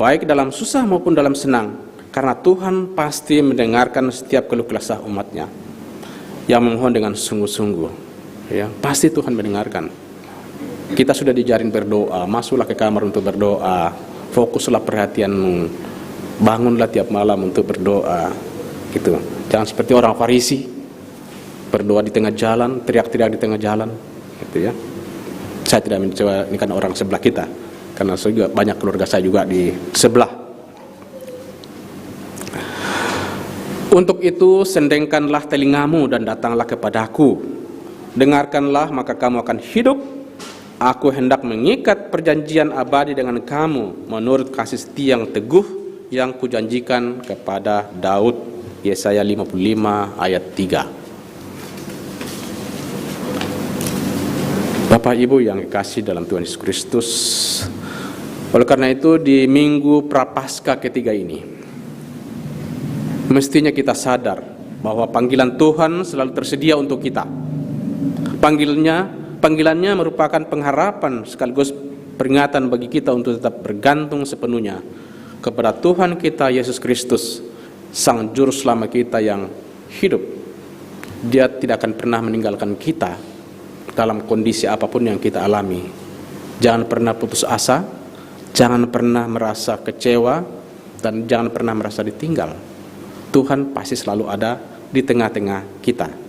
baik dalam susah maupun dalam senang, karena Tuhan pasti mendengarkan setiap keluh kesah umatnya yang memohon dengan sungguh-sungguh. Ya, pasti Tuhan mendengarkan. Kita sudah dijarin berdoa, masuklah ke kamar untuk berdoa, fokuslah perhatianmu, bangunlah tiap malam untuk berdoa, gitu. Jangan seperti orang Farisi, berdoa di tengah jalan, teriak-teriak di tengah jalan, gitu ya. Saya tidak mencoba ini kan orang sebelah kita, karena saya juga banyak keluarga saya juga di sebelah. Untuk itu sendengkanlah telingamu dan datanglah kepadaku. Dengarkanlah maka kamu akan hidup. Aku hendak mengikat perjanjian abadi dengan kamu menurut kasih setia yang teguh yang kujanjikan kepada Daud. Yesaya 55 ayat 3. Bapak Ibu yang dikasihi dalam Tuhan Yesus Kristus, oleh karena itu di minggu Prapaskah ketiga ini mestinya kita sadar bahwa panggilan Tuhan selalu tersedia untuk kita. Panggilannya merupakan pengharapan sekaligus peringatan bagi kita untuk tetap bergantung sepenuhnya kepada Tuhan kita Yesus Kristus, Sang Juru Selamat kita yang hidup. Dia tidak akan pernah meninggalkan kita dalam kondisi apapun yang kita alami. Jangan pernah putus asa, jangan pernah merasa kecewa, dan jangan pernah merasa ditinggal. Tuhan pasti selalu ada di tengah-tengah kita.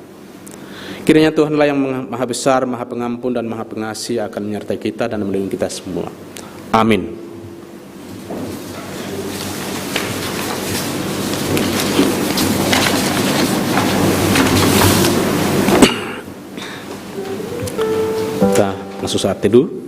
Kiranya Tuhanlah yang maha besar, maha pengampun, dan maha pengasih akan menyertai kita dan melindungi kita semua. Amin. Kita langsung saat teduh.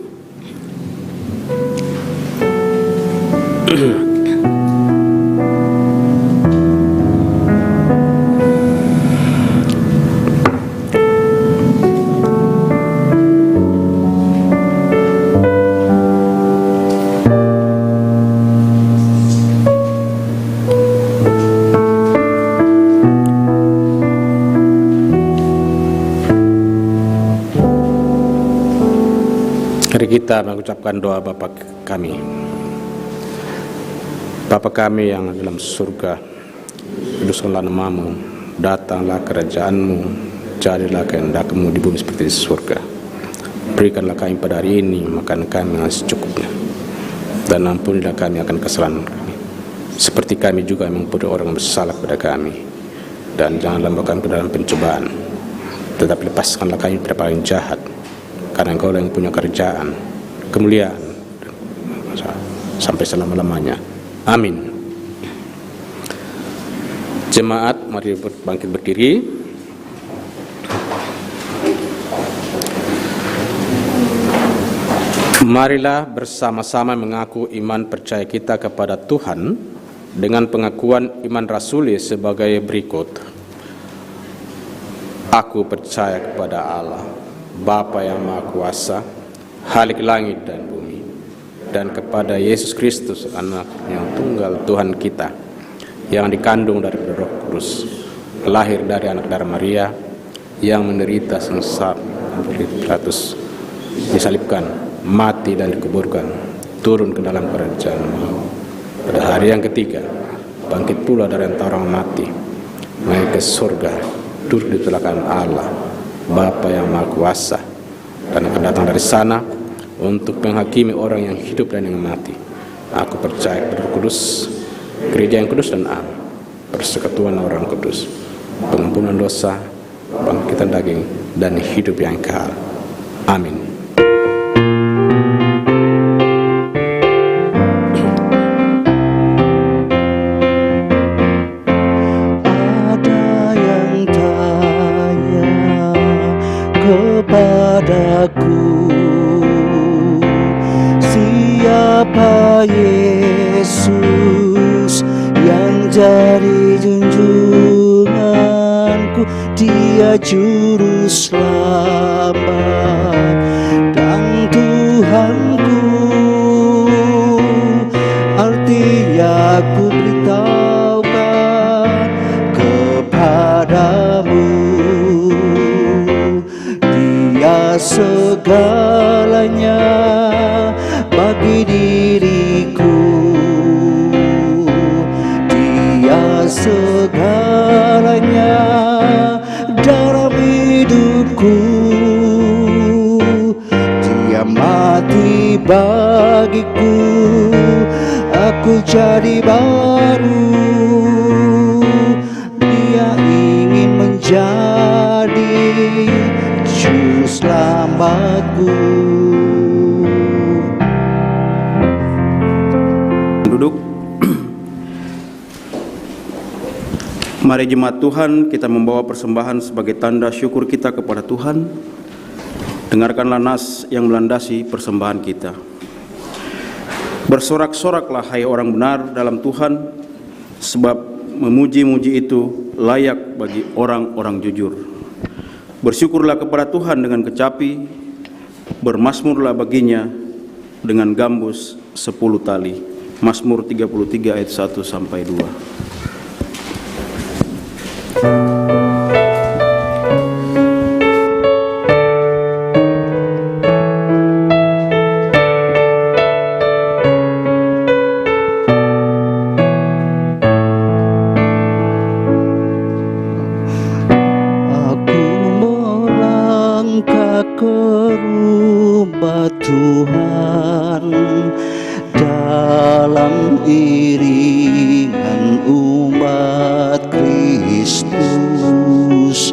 Mari kita mengucapkan doa Bapa kami. Bapa kami yang dalam surga, kuduskanlah nama-Mu, datanglah kerajaan-Mu, jadilah kehendak-Mu di bumi seperti di surga. Berikanlah kami pada hari ini makan kami yang secukupnya, dan ampunilah kami akan kesalahan kami, seperti kami juga mengampuni orang bersalah kepada kami. Dan janganlah membawa kami ke dalam pencobaan, tetapi lepaskanlah kami dari paling jahat, karena Engkau yang punya kerajaan, kemuliaan sampai selama-lamanya. Amin. Jemaat, mari bangkit berdiri. Marilah bersama-sama mengaku iman percaya kita kepada Tuhan dengan pengakuan iman rasuli sebagai berikut. Aku percaya kepada Allah, Bapa yang Maha Kuasa, Khalik langit dan bumi, dan kepada Yesus Kristus, Anak yang tunggal Tuhan kita, yang dikandung dari Roh Kudus, lahir dari anak darah Maria, yang menderita sengsara Pilatus, disalibkan, mati dan dikuburkan, turun ke dalam kerajaan maut. Pada hari yang ketiga, bangkit pula dari antara orang mati, naik ke surga, duduk di sebelah Allah, Bapa yang Maha Kuasa, dan akan datang dari sana untuk menghakimi orang yang hidup dan yang mati. Aku percaya kepada Roh Kudus, gereja yang kudus dan am, persekutuan orang kudus, pengampunan dosa, bangkitan daging, dan hidup yang kekal. Amin. Kepadaku, siapa Yesus yang jadi junjunganku? Dia juru selamat dan Tuhanku. Artinya aku beritahukan kepadamu, segalanya bagi diriku. segalanya dalam hidupku. Dia mati bagiku, aku jadi baru. Dia ingin menjadi juru selamatku. Duduk. Mari jemaat Tuhan, kita membawa persembahan sebagai tanda syukur kita kepada Tuhan. Dengarkanlah nas yang melandasi persembahan kita. Bersorak-soraklah hai orang benar dalam Tuhan, sebab memuji-muji itu layak bagi orang-orang jujur. Bersyukurlah kepada Tuhan dengan kecapi, bermasmurlah baginya dengan gambus 10 tali. Mazmur 33 ayat 1 sampai 2. Tuhan dalam iringan umat Kristus,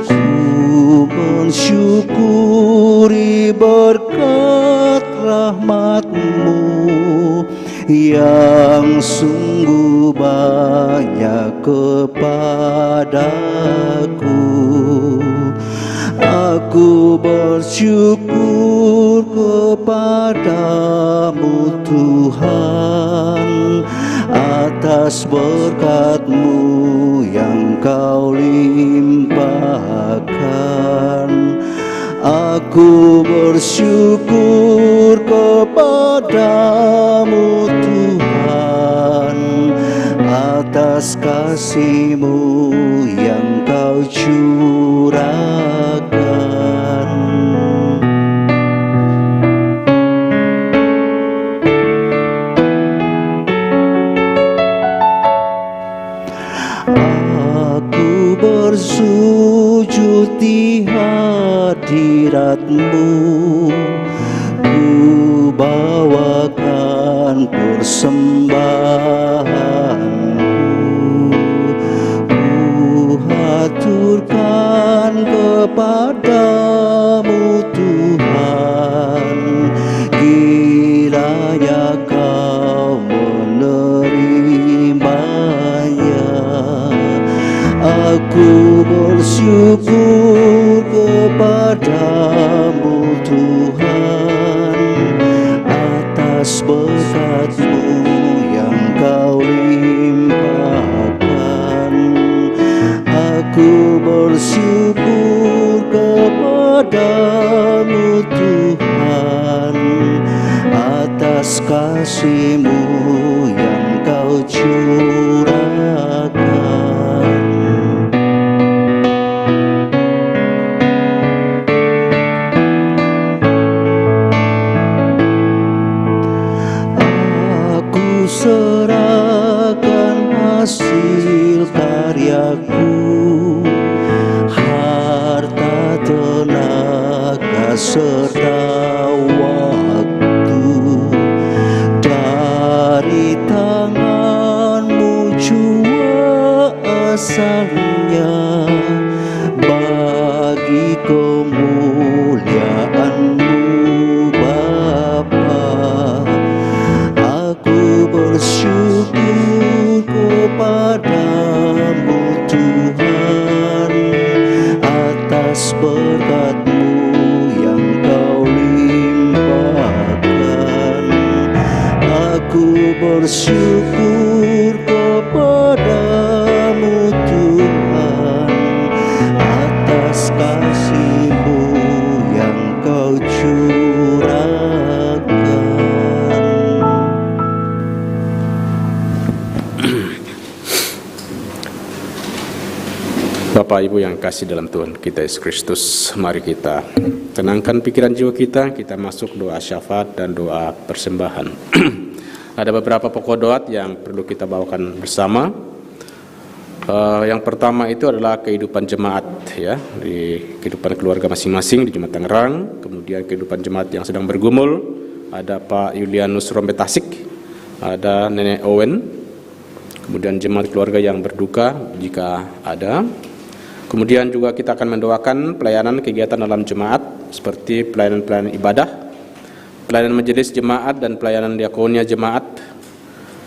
ku mensyukuri berkat rahmat-Mu yang sungguh banyak kepadaku. Aku bersyukur kepadamu Tuhan atas berkat-Mu yang Kau limpahkan. Aku bersyukur kepadamu Tuhan atas kasih-Mu yang Kau curahkan. Aku bersujud di hadirat-Mu, ku bawakan persembahanku, ku haturkan kepadamu Tuhan, kiranya Kau menerimanya. Aku bersyukur kepadamu Tuhan atas berkat-Mu yang Kau limpahkan. Aku bersyukur kepadamu Tuhan atas kasih-Mu yang Kau curahkan. Serahkan hasil karyaku, harta, tenaga, serta waktu dari tangan-Mu jua asalnya bagi kemuliaan-Mu Bapa. Aku bersyukur kepadamu Tuhan atas berkat-Mu yang Kau limpahkan. Aku bersyukur kepadamu Tuhan atas kasih-Mu yang Kau curahkan. Bapak Ibu yang kasih dalam Tuhan kita Yesus Kristus, mari kita tenangkan pikiran jiwa kita masuk doa syafaat dan doa persembahan. Ada beberapa pokok doa yang perlu kita bawakan bersama. Yang pertama itu adalah kehidupan jemaat, ya, di kehidupan keluarga masing-masing di Jemaat Tangerang. Kemudian kehidupan jemaat yang sedang bergumul, ada Pak Julianus Rombetasik, ada Nenek Owen. Kemudian jemaat keluarga yang berduka jika ada. Kemudian juga kita akan mendoakan pelayanan kegiatan dalam jemaat seperti pelayanan-pelayanan ibadah, pelayanan majelis jemaat dan pelayanan diakonia jemaat,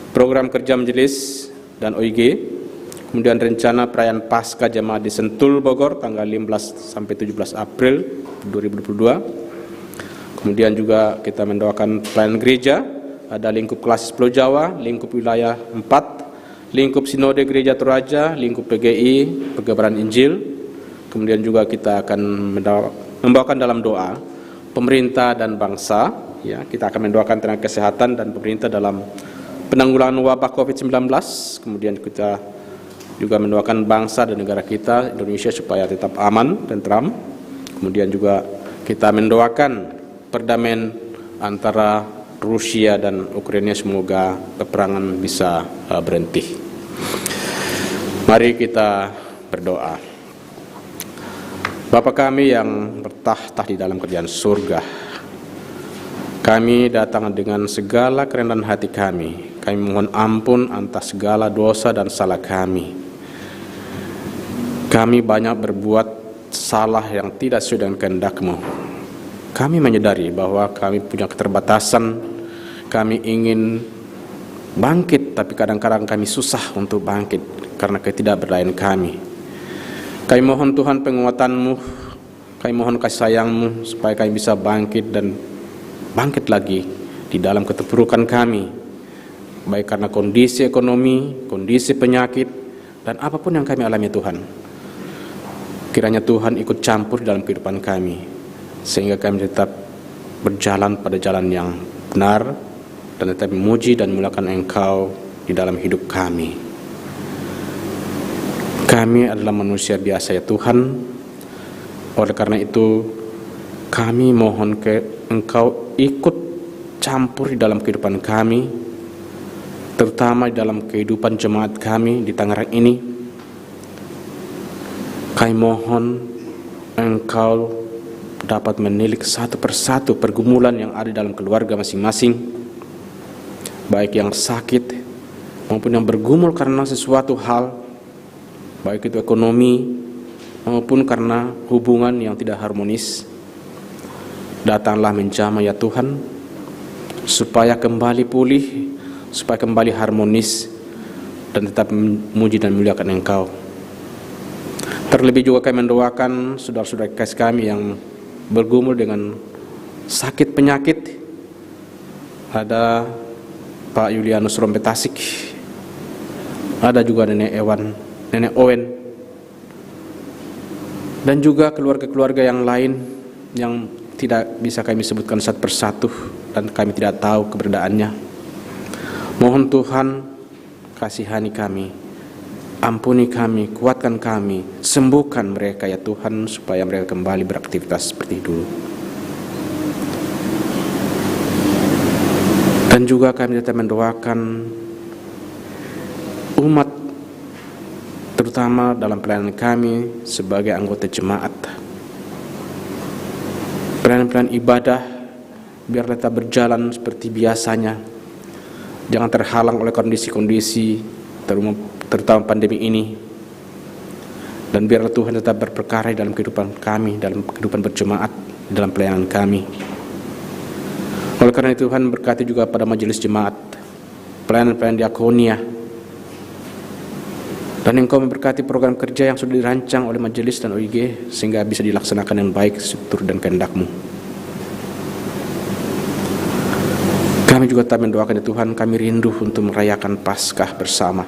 program kerja majelis dan OIG. Kemudian rencana perayaan Paskah Jemaat di Sentul Bogor tanggal 15 sampai 17 April 2022. Kemudian juga kita mendoakan pelayanan gereja, ada lingkup klasis Pulau Jawa, lingkup wilayah 4, lingkup Sinode Gereja Toraja, lingkup PGI, Pergabaran Injil. Kemudian juga kita akan membawakan dalam doa pemerintah dan bangsa, ya, kita akan mendoakan tenaga kesehatan dan pemerintah dalam penanggulangan wabah COVID-19. Kemudian kita juga mendoakan bangsa dan negara kita Indonesia supaya tetap aman dan tentram. Kemudian juga kita mendoakan perdamaian antara Rusia dan Ukraina, semoga peperangan bisa berhenti. Mari kita berdoa. Bapa kami yang bertahta di dalam kerajaan surga, kami datang dengan segala kerendahan hati kami. Kami mohon ampun atas segala dosa dan salah kami. Kami banyak berbuat salah yang tidak sesuai dengan kehendak-Mu. Kami menyadari bahwa kami punya keterbatasan. Kami ingin bangkit, tapi kadang-kadang kami susah untuk bangkit karena ketidakberdayaan kami. Kami mohon Tuhan penguatan-Mu, kami mohon kasih sayang-Mu supaya kami bisa bangkit dan bangkit lagi di dalam keterpurukan kami, baik karena kondisi ekonomi, kondisi penyakit, dan apapun yang kami alami Tuhan. Kiranya Tuhan ikut campur dalam kehidupan kami, sehingga kami tetap berjalan pada jalan yang benar, dan tetap memuji dan memuliakan Engkau di dalam hidup kami. Kami adalah manusia biasa ya Tuhan. Oleh karena itu, kami mohon Engkau ikut campur di dalam kehidupan kami, terutama di dalam kehidupan jemaat kami di Tangerang ini. Kami mohon Engkau dapat menilik satu persatu pergumulan yang ada dalam keluarga masing-masing, baik yang sakit maupun yang bergumul karena sesuatu hal, baik itu ekonomi maupun karena hubungan yang tidak harmonis. Datanglah menjamah ya Tuhan, supaya kembali pulih, supaya kembali harmonis, dan tetap memuji dan memuliakan Engkau. Terlebih juga kami mendoakan saudara-saudara kasih kami yang bergumul dengan sakit penyakit. Ada Pak Julianus Rombetasik, ada juga Nenek Owen, dan juga keluarga-keluarga yang lain yang tidak bisa kami sebutkan satu persatu dan kami tidak tahu keberadaannya. Mohon Tuhan kasihani kami, ampuni kami, kuatkan kami, sembuhkan mereka ya Tuhan, supaya mereka kembali beraktivitas seperti dulu. Dan juga kami tetap mendoakan umat, terutama dalam pelayanan kami sebagai anggota jemaat. Pelayanan-pelayanan ibadah biar tetap berjalan seperti biasanya. Jangan terhalang oleh kondisi-kondisi terutama pandemi ini. Dan biarlah Tuhan tetap berperkara dalam kehidupan kami, dalam kehidupan berjemaat, dalam pelayanan kami. Oleh karena itu Tuhan berkati juga pada majelis jemaat, pelayanan-pelayanan diakonia, dan Engkau memberkati program kerja yang sudah dirancang oleh majelis dan OIG sehingga bisa dilaksanakan dengan baik seturut dan kehendak-Mu. Kami juga tak mendoakan ya Tuhan, kami rindu untuk merayakan Paskah bersama.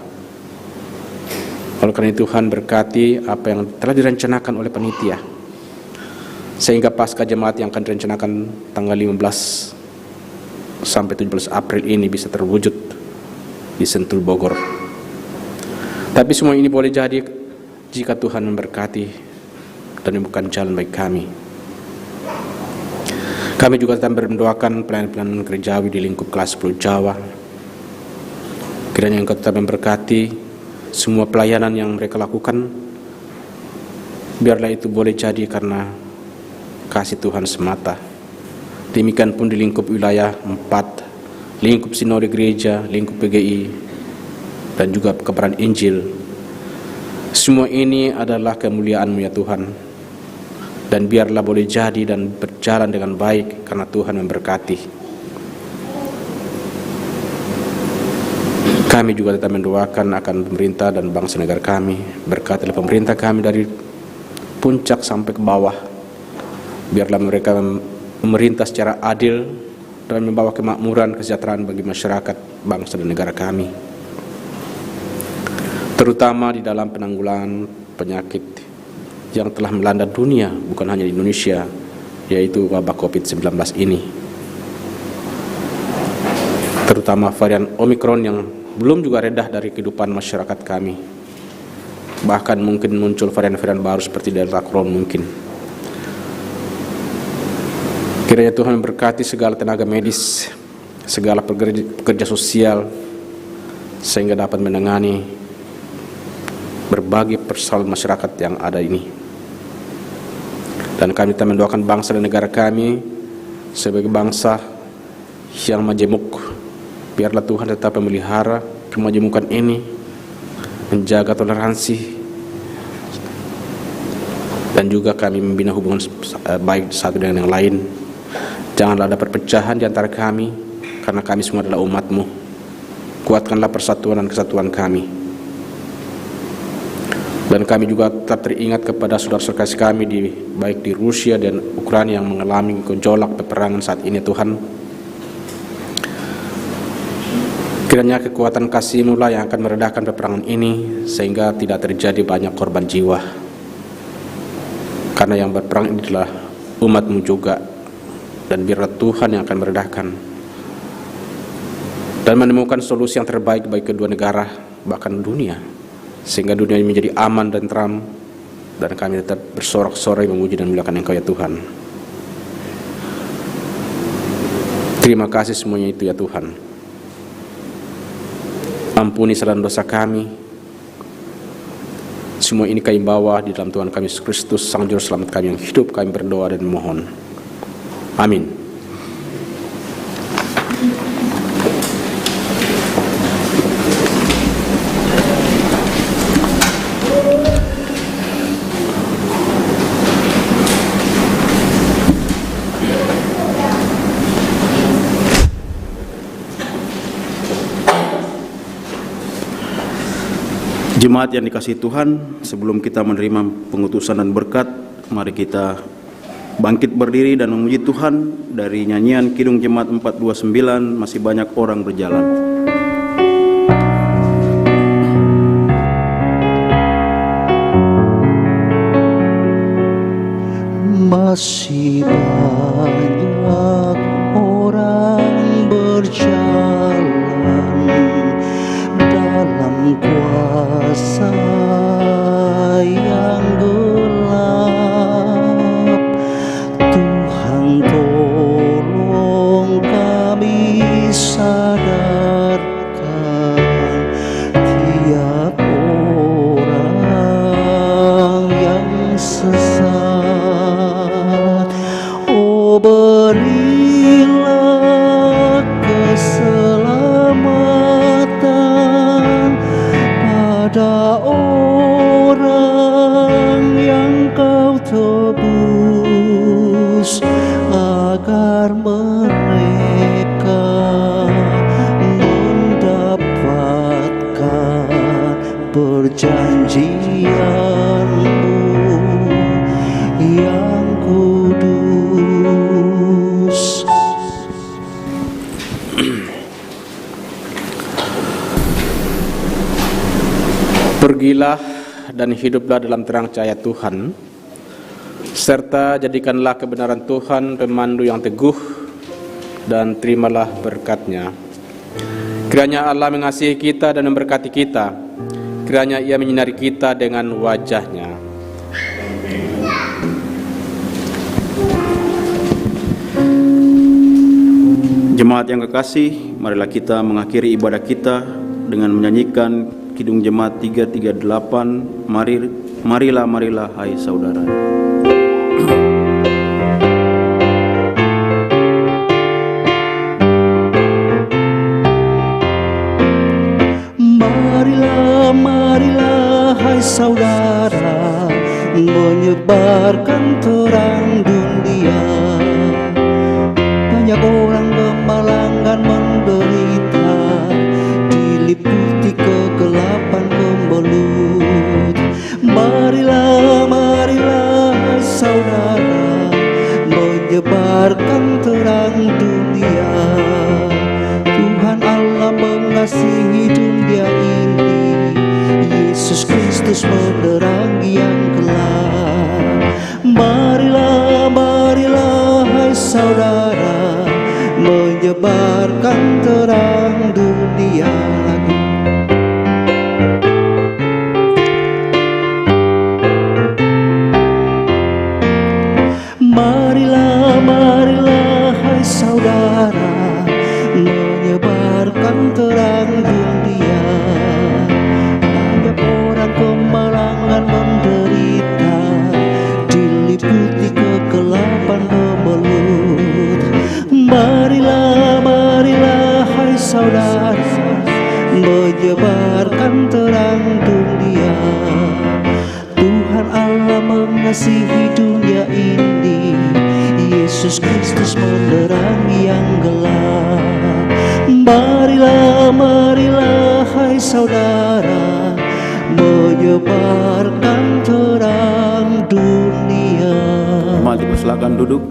Oleh karena itu Tuhan berkati apa yang telah direncanakan oleh panitia, sehingga Paskah jemaat yang akan direncanakan tanggal 15 sampai 17 April ini bisa terwujud di Sentul Bogor. Tapi semua ini boleh jadi jika Tuhan memberkati dan membuka jalan bagi kami. Kami juga tetap mendoakan pelayanan-pelayanan gerejawi di lingkup kelas Pulau Jawa. Kiranya Engkau tetap memberkati semua pelayanan yang mereka lakukan, biarlah itu boleh jadi karena kasih Tuhan semata. Demikian pun di lingkup wilayah 4, lingkup sinode gereja, lingkup PGI, dan juga kebenaran Injil. Semua ini adalah kemuliaan-Mu ya Tuhan. Dan biarlah boleh jadi dan berjalan dengan baik karena Tuhan memberkati. Kami juga tetap mendoakan akan pemerintah dan bangsa negara kami. Berkatilah pemerintah kami dari puncak sampai ke bawah. Biarlah mereka memerintah secara adil dan membawa kemakmuran, kesejahteraan bagi masyarakat, bangsa dan negara kami. Terutama di dalam penanggulangan penyakit yang telah melanda dunia, bukan hanya di Indonesia, yaitu wabah COVID-19 ini. Terutama varian Omikron yang belum juga redah dari kehidupan masyarakat kami. Bahkan mungkin muncul varian-varian baru seperti Delta Crohn mungkin. Kiranya Tuhan memberkati segala tenaga medis, segala pekerja sosial, sehingga dapat menangani berbagai persoalan masyarakat yang ada ini. Dan kami tetap mendoakan bangsa dan negara kami sebagai bangsa yang majemuk. Biarlah Tuhan tetap memelihara kemajemukan ini, menjaga toleransi, dan juga kami membina hubungan baik satu dengan yang lain. Janganlah ada perpecahan di antara kami, karena kami semua adalah umat-Mu. Kuatkanlah persatuan dan kesatuan kami. Dan kami juga tetap teringat kepada saudara-saudara kasih kami baik di Rusia dan Ukraina yang mengalami gejolak peperangan saat ini Tuhan. Kiranya kekuatan kasih-Mu lah yang akan meredakan peperangan ini, sehingga tidak terjadi banyak korban jiwa. Karena yang berperang ini adalah umat-Mu juga. Dan biarlah Tuhan yang akan meredakan dan menemukan solusi yang terbaik bagi kedua negara, bahkan dunia, sehingga dunia ini menjadi aman dan tentram. Dan kami tetap bersorak-sorai memuji dan memuliakan Engkau ya Tuhan. Terima kasih semuanya itu ya Tuhan. Ampuni segala dosa kami. Semua ini kami bawa di dalam Tuhan kami Yesus Kristus, Sang Juru Selamat kami yang hidup. Kami berdoa dan memohon. Amin. Jemaat yang dikasihi Tuhan, sebelum kita menerima pengutusan dan berkat, mari kita bangkit berdiri dan memuji Tuhan. Dari nyanyian Kidung Jemaat 429, masih banyak orang berjalan. Masih banyak orang berjalan dalam kuasa yang gelap. Tuhan tolong kami sadarkan tiap orang yang sesat. Oh, berilah keselamatan pada orang yang Kau tebus, agar mereka mendapatkan perjanjian-Mu yang kudus. Pergilah dan hiduplah dalam terang cahaya Tuhan, serta jadikanlah kebenaran Tuhan pemandu yang teguh, dan terimalah berkat-Nya. Kiranya Allah mengasihi kita dan memberkati kita. Kiranya Ia menyinari kita dengan wajah-Nya. Jemaat yang kekasih, marilah kita mengakhiri ibadah kita dengan menyanyikan Kidung Jemaat 338, marilah hai saudara. Marilah hai saudara, menyebarkan terang dunia. Banyak orang kemalangan menderita, diliputi kegelapan kemelut. Marilah hai saudara, menyebarkan terang dunia. Tuhan Allah mengasihi dunia ini, Yesus Kristus menerangi yang gelap. Marilah hai saudara, menyebarkan terang dunia lagi. Marilah hai saudara, menyebarkan terang dunia. Banyak orang kemalangan menderita, diliputi kegelapan kemelut. Marilah hai saudara, menyebarkan terang dunia. Tuhan Allah mengasihi dunia ini, Yesus Kristus menerangi yang gelap. Marilah hai saudara, menyebarkan terang dunia. Mari silakan duduk.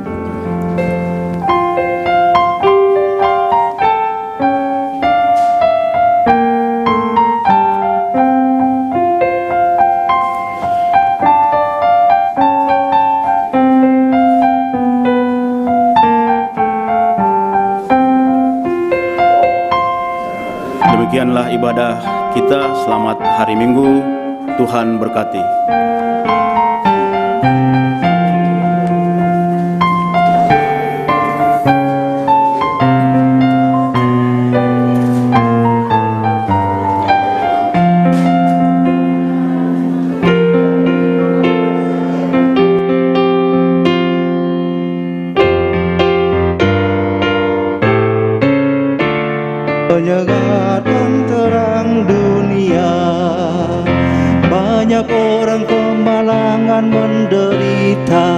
Demikianlah ibadah kita. Selamat hari Minggu. Tuhan berkati. Menyegarkan terang dunia. Banyak orang kemalangan menderita,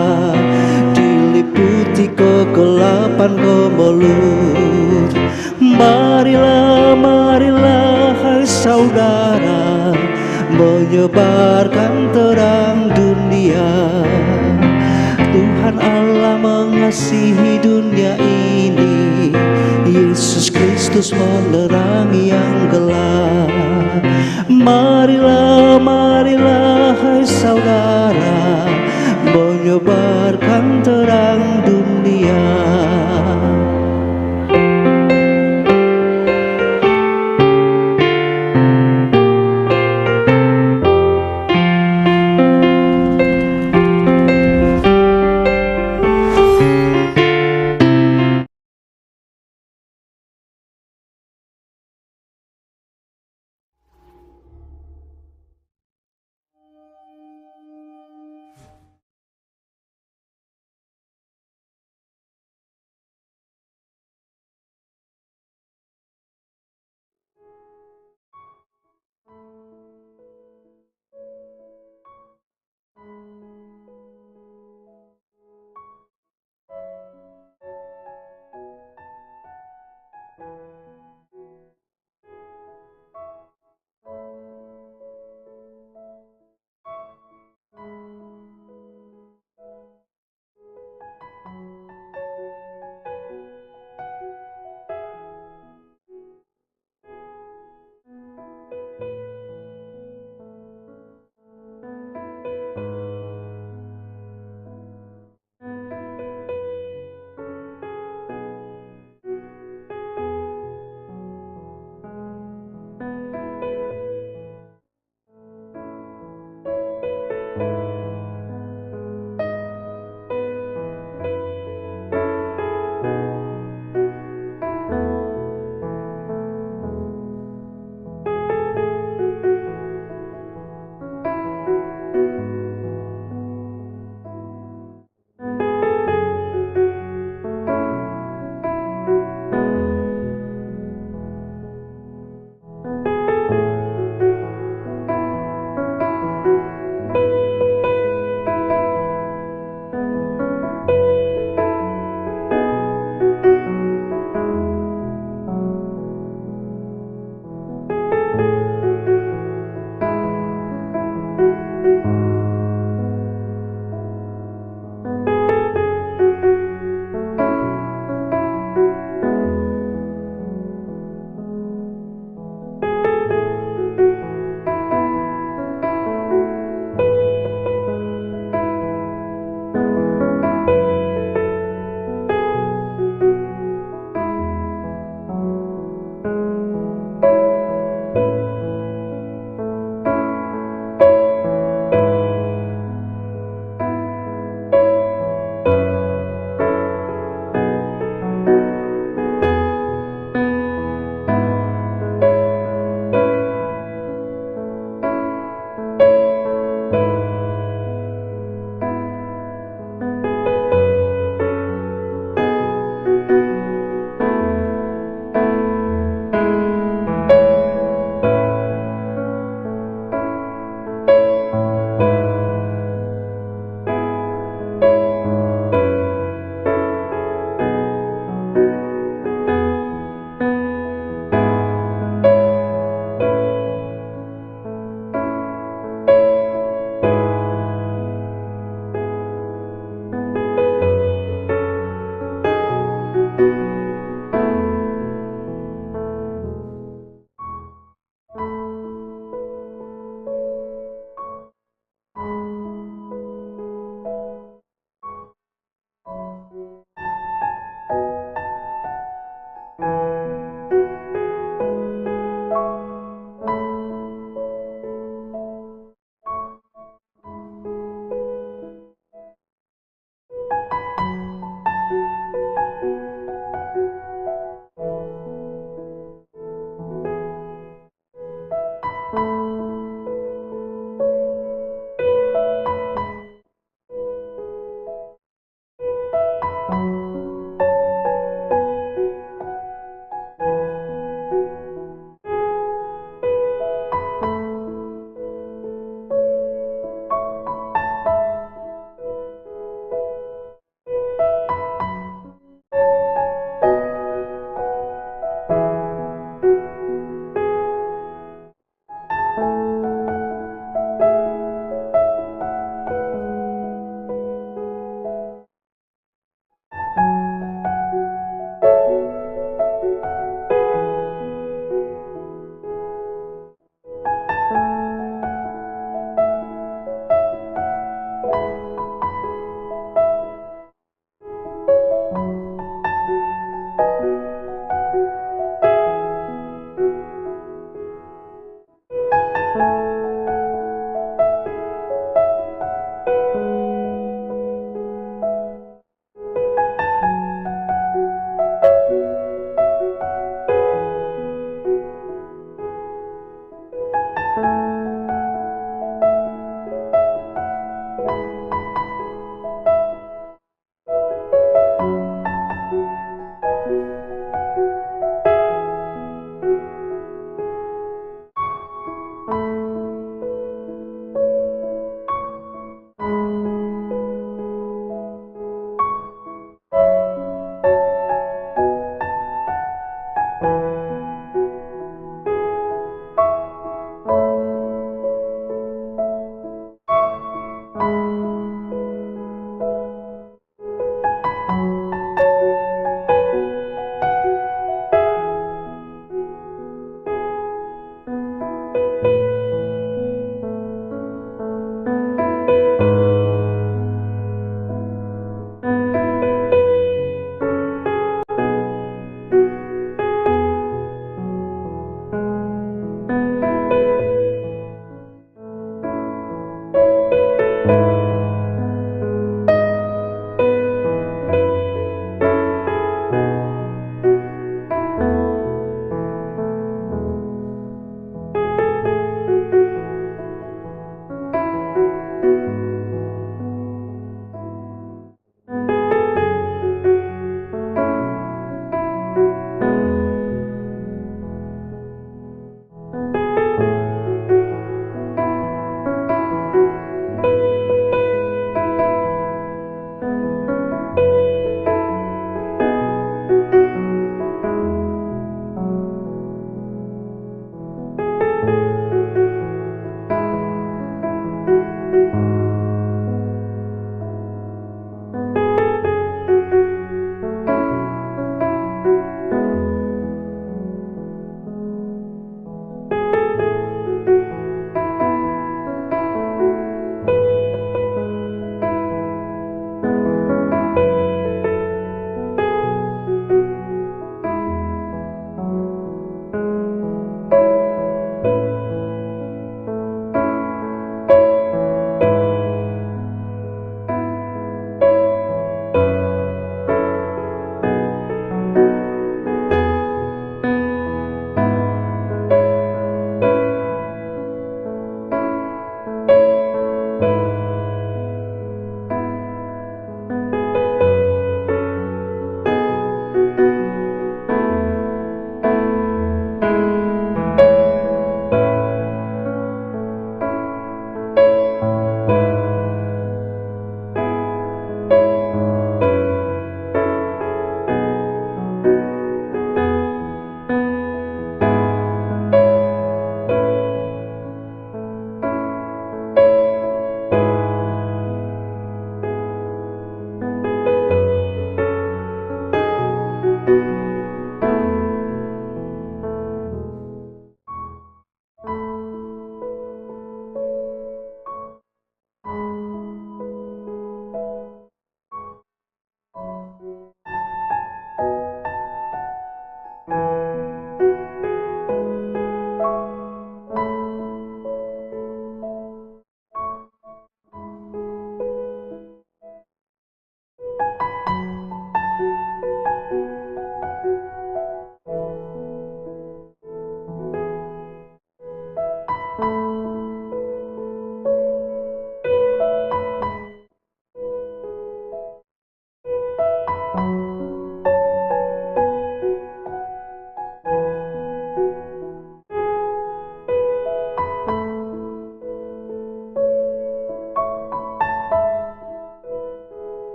diliputi kegelapan kemelut. Marilah hai saudara, menyebarkan terang dunia. Tuhan Allah mengasihi dunia ini, Yesus Kristus menerangi yang gelap. Marilah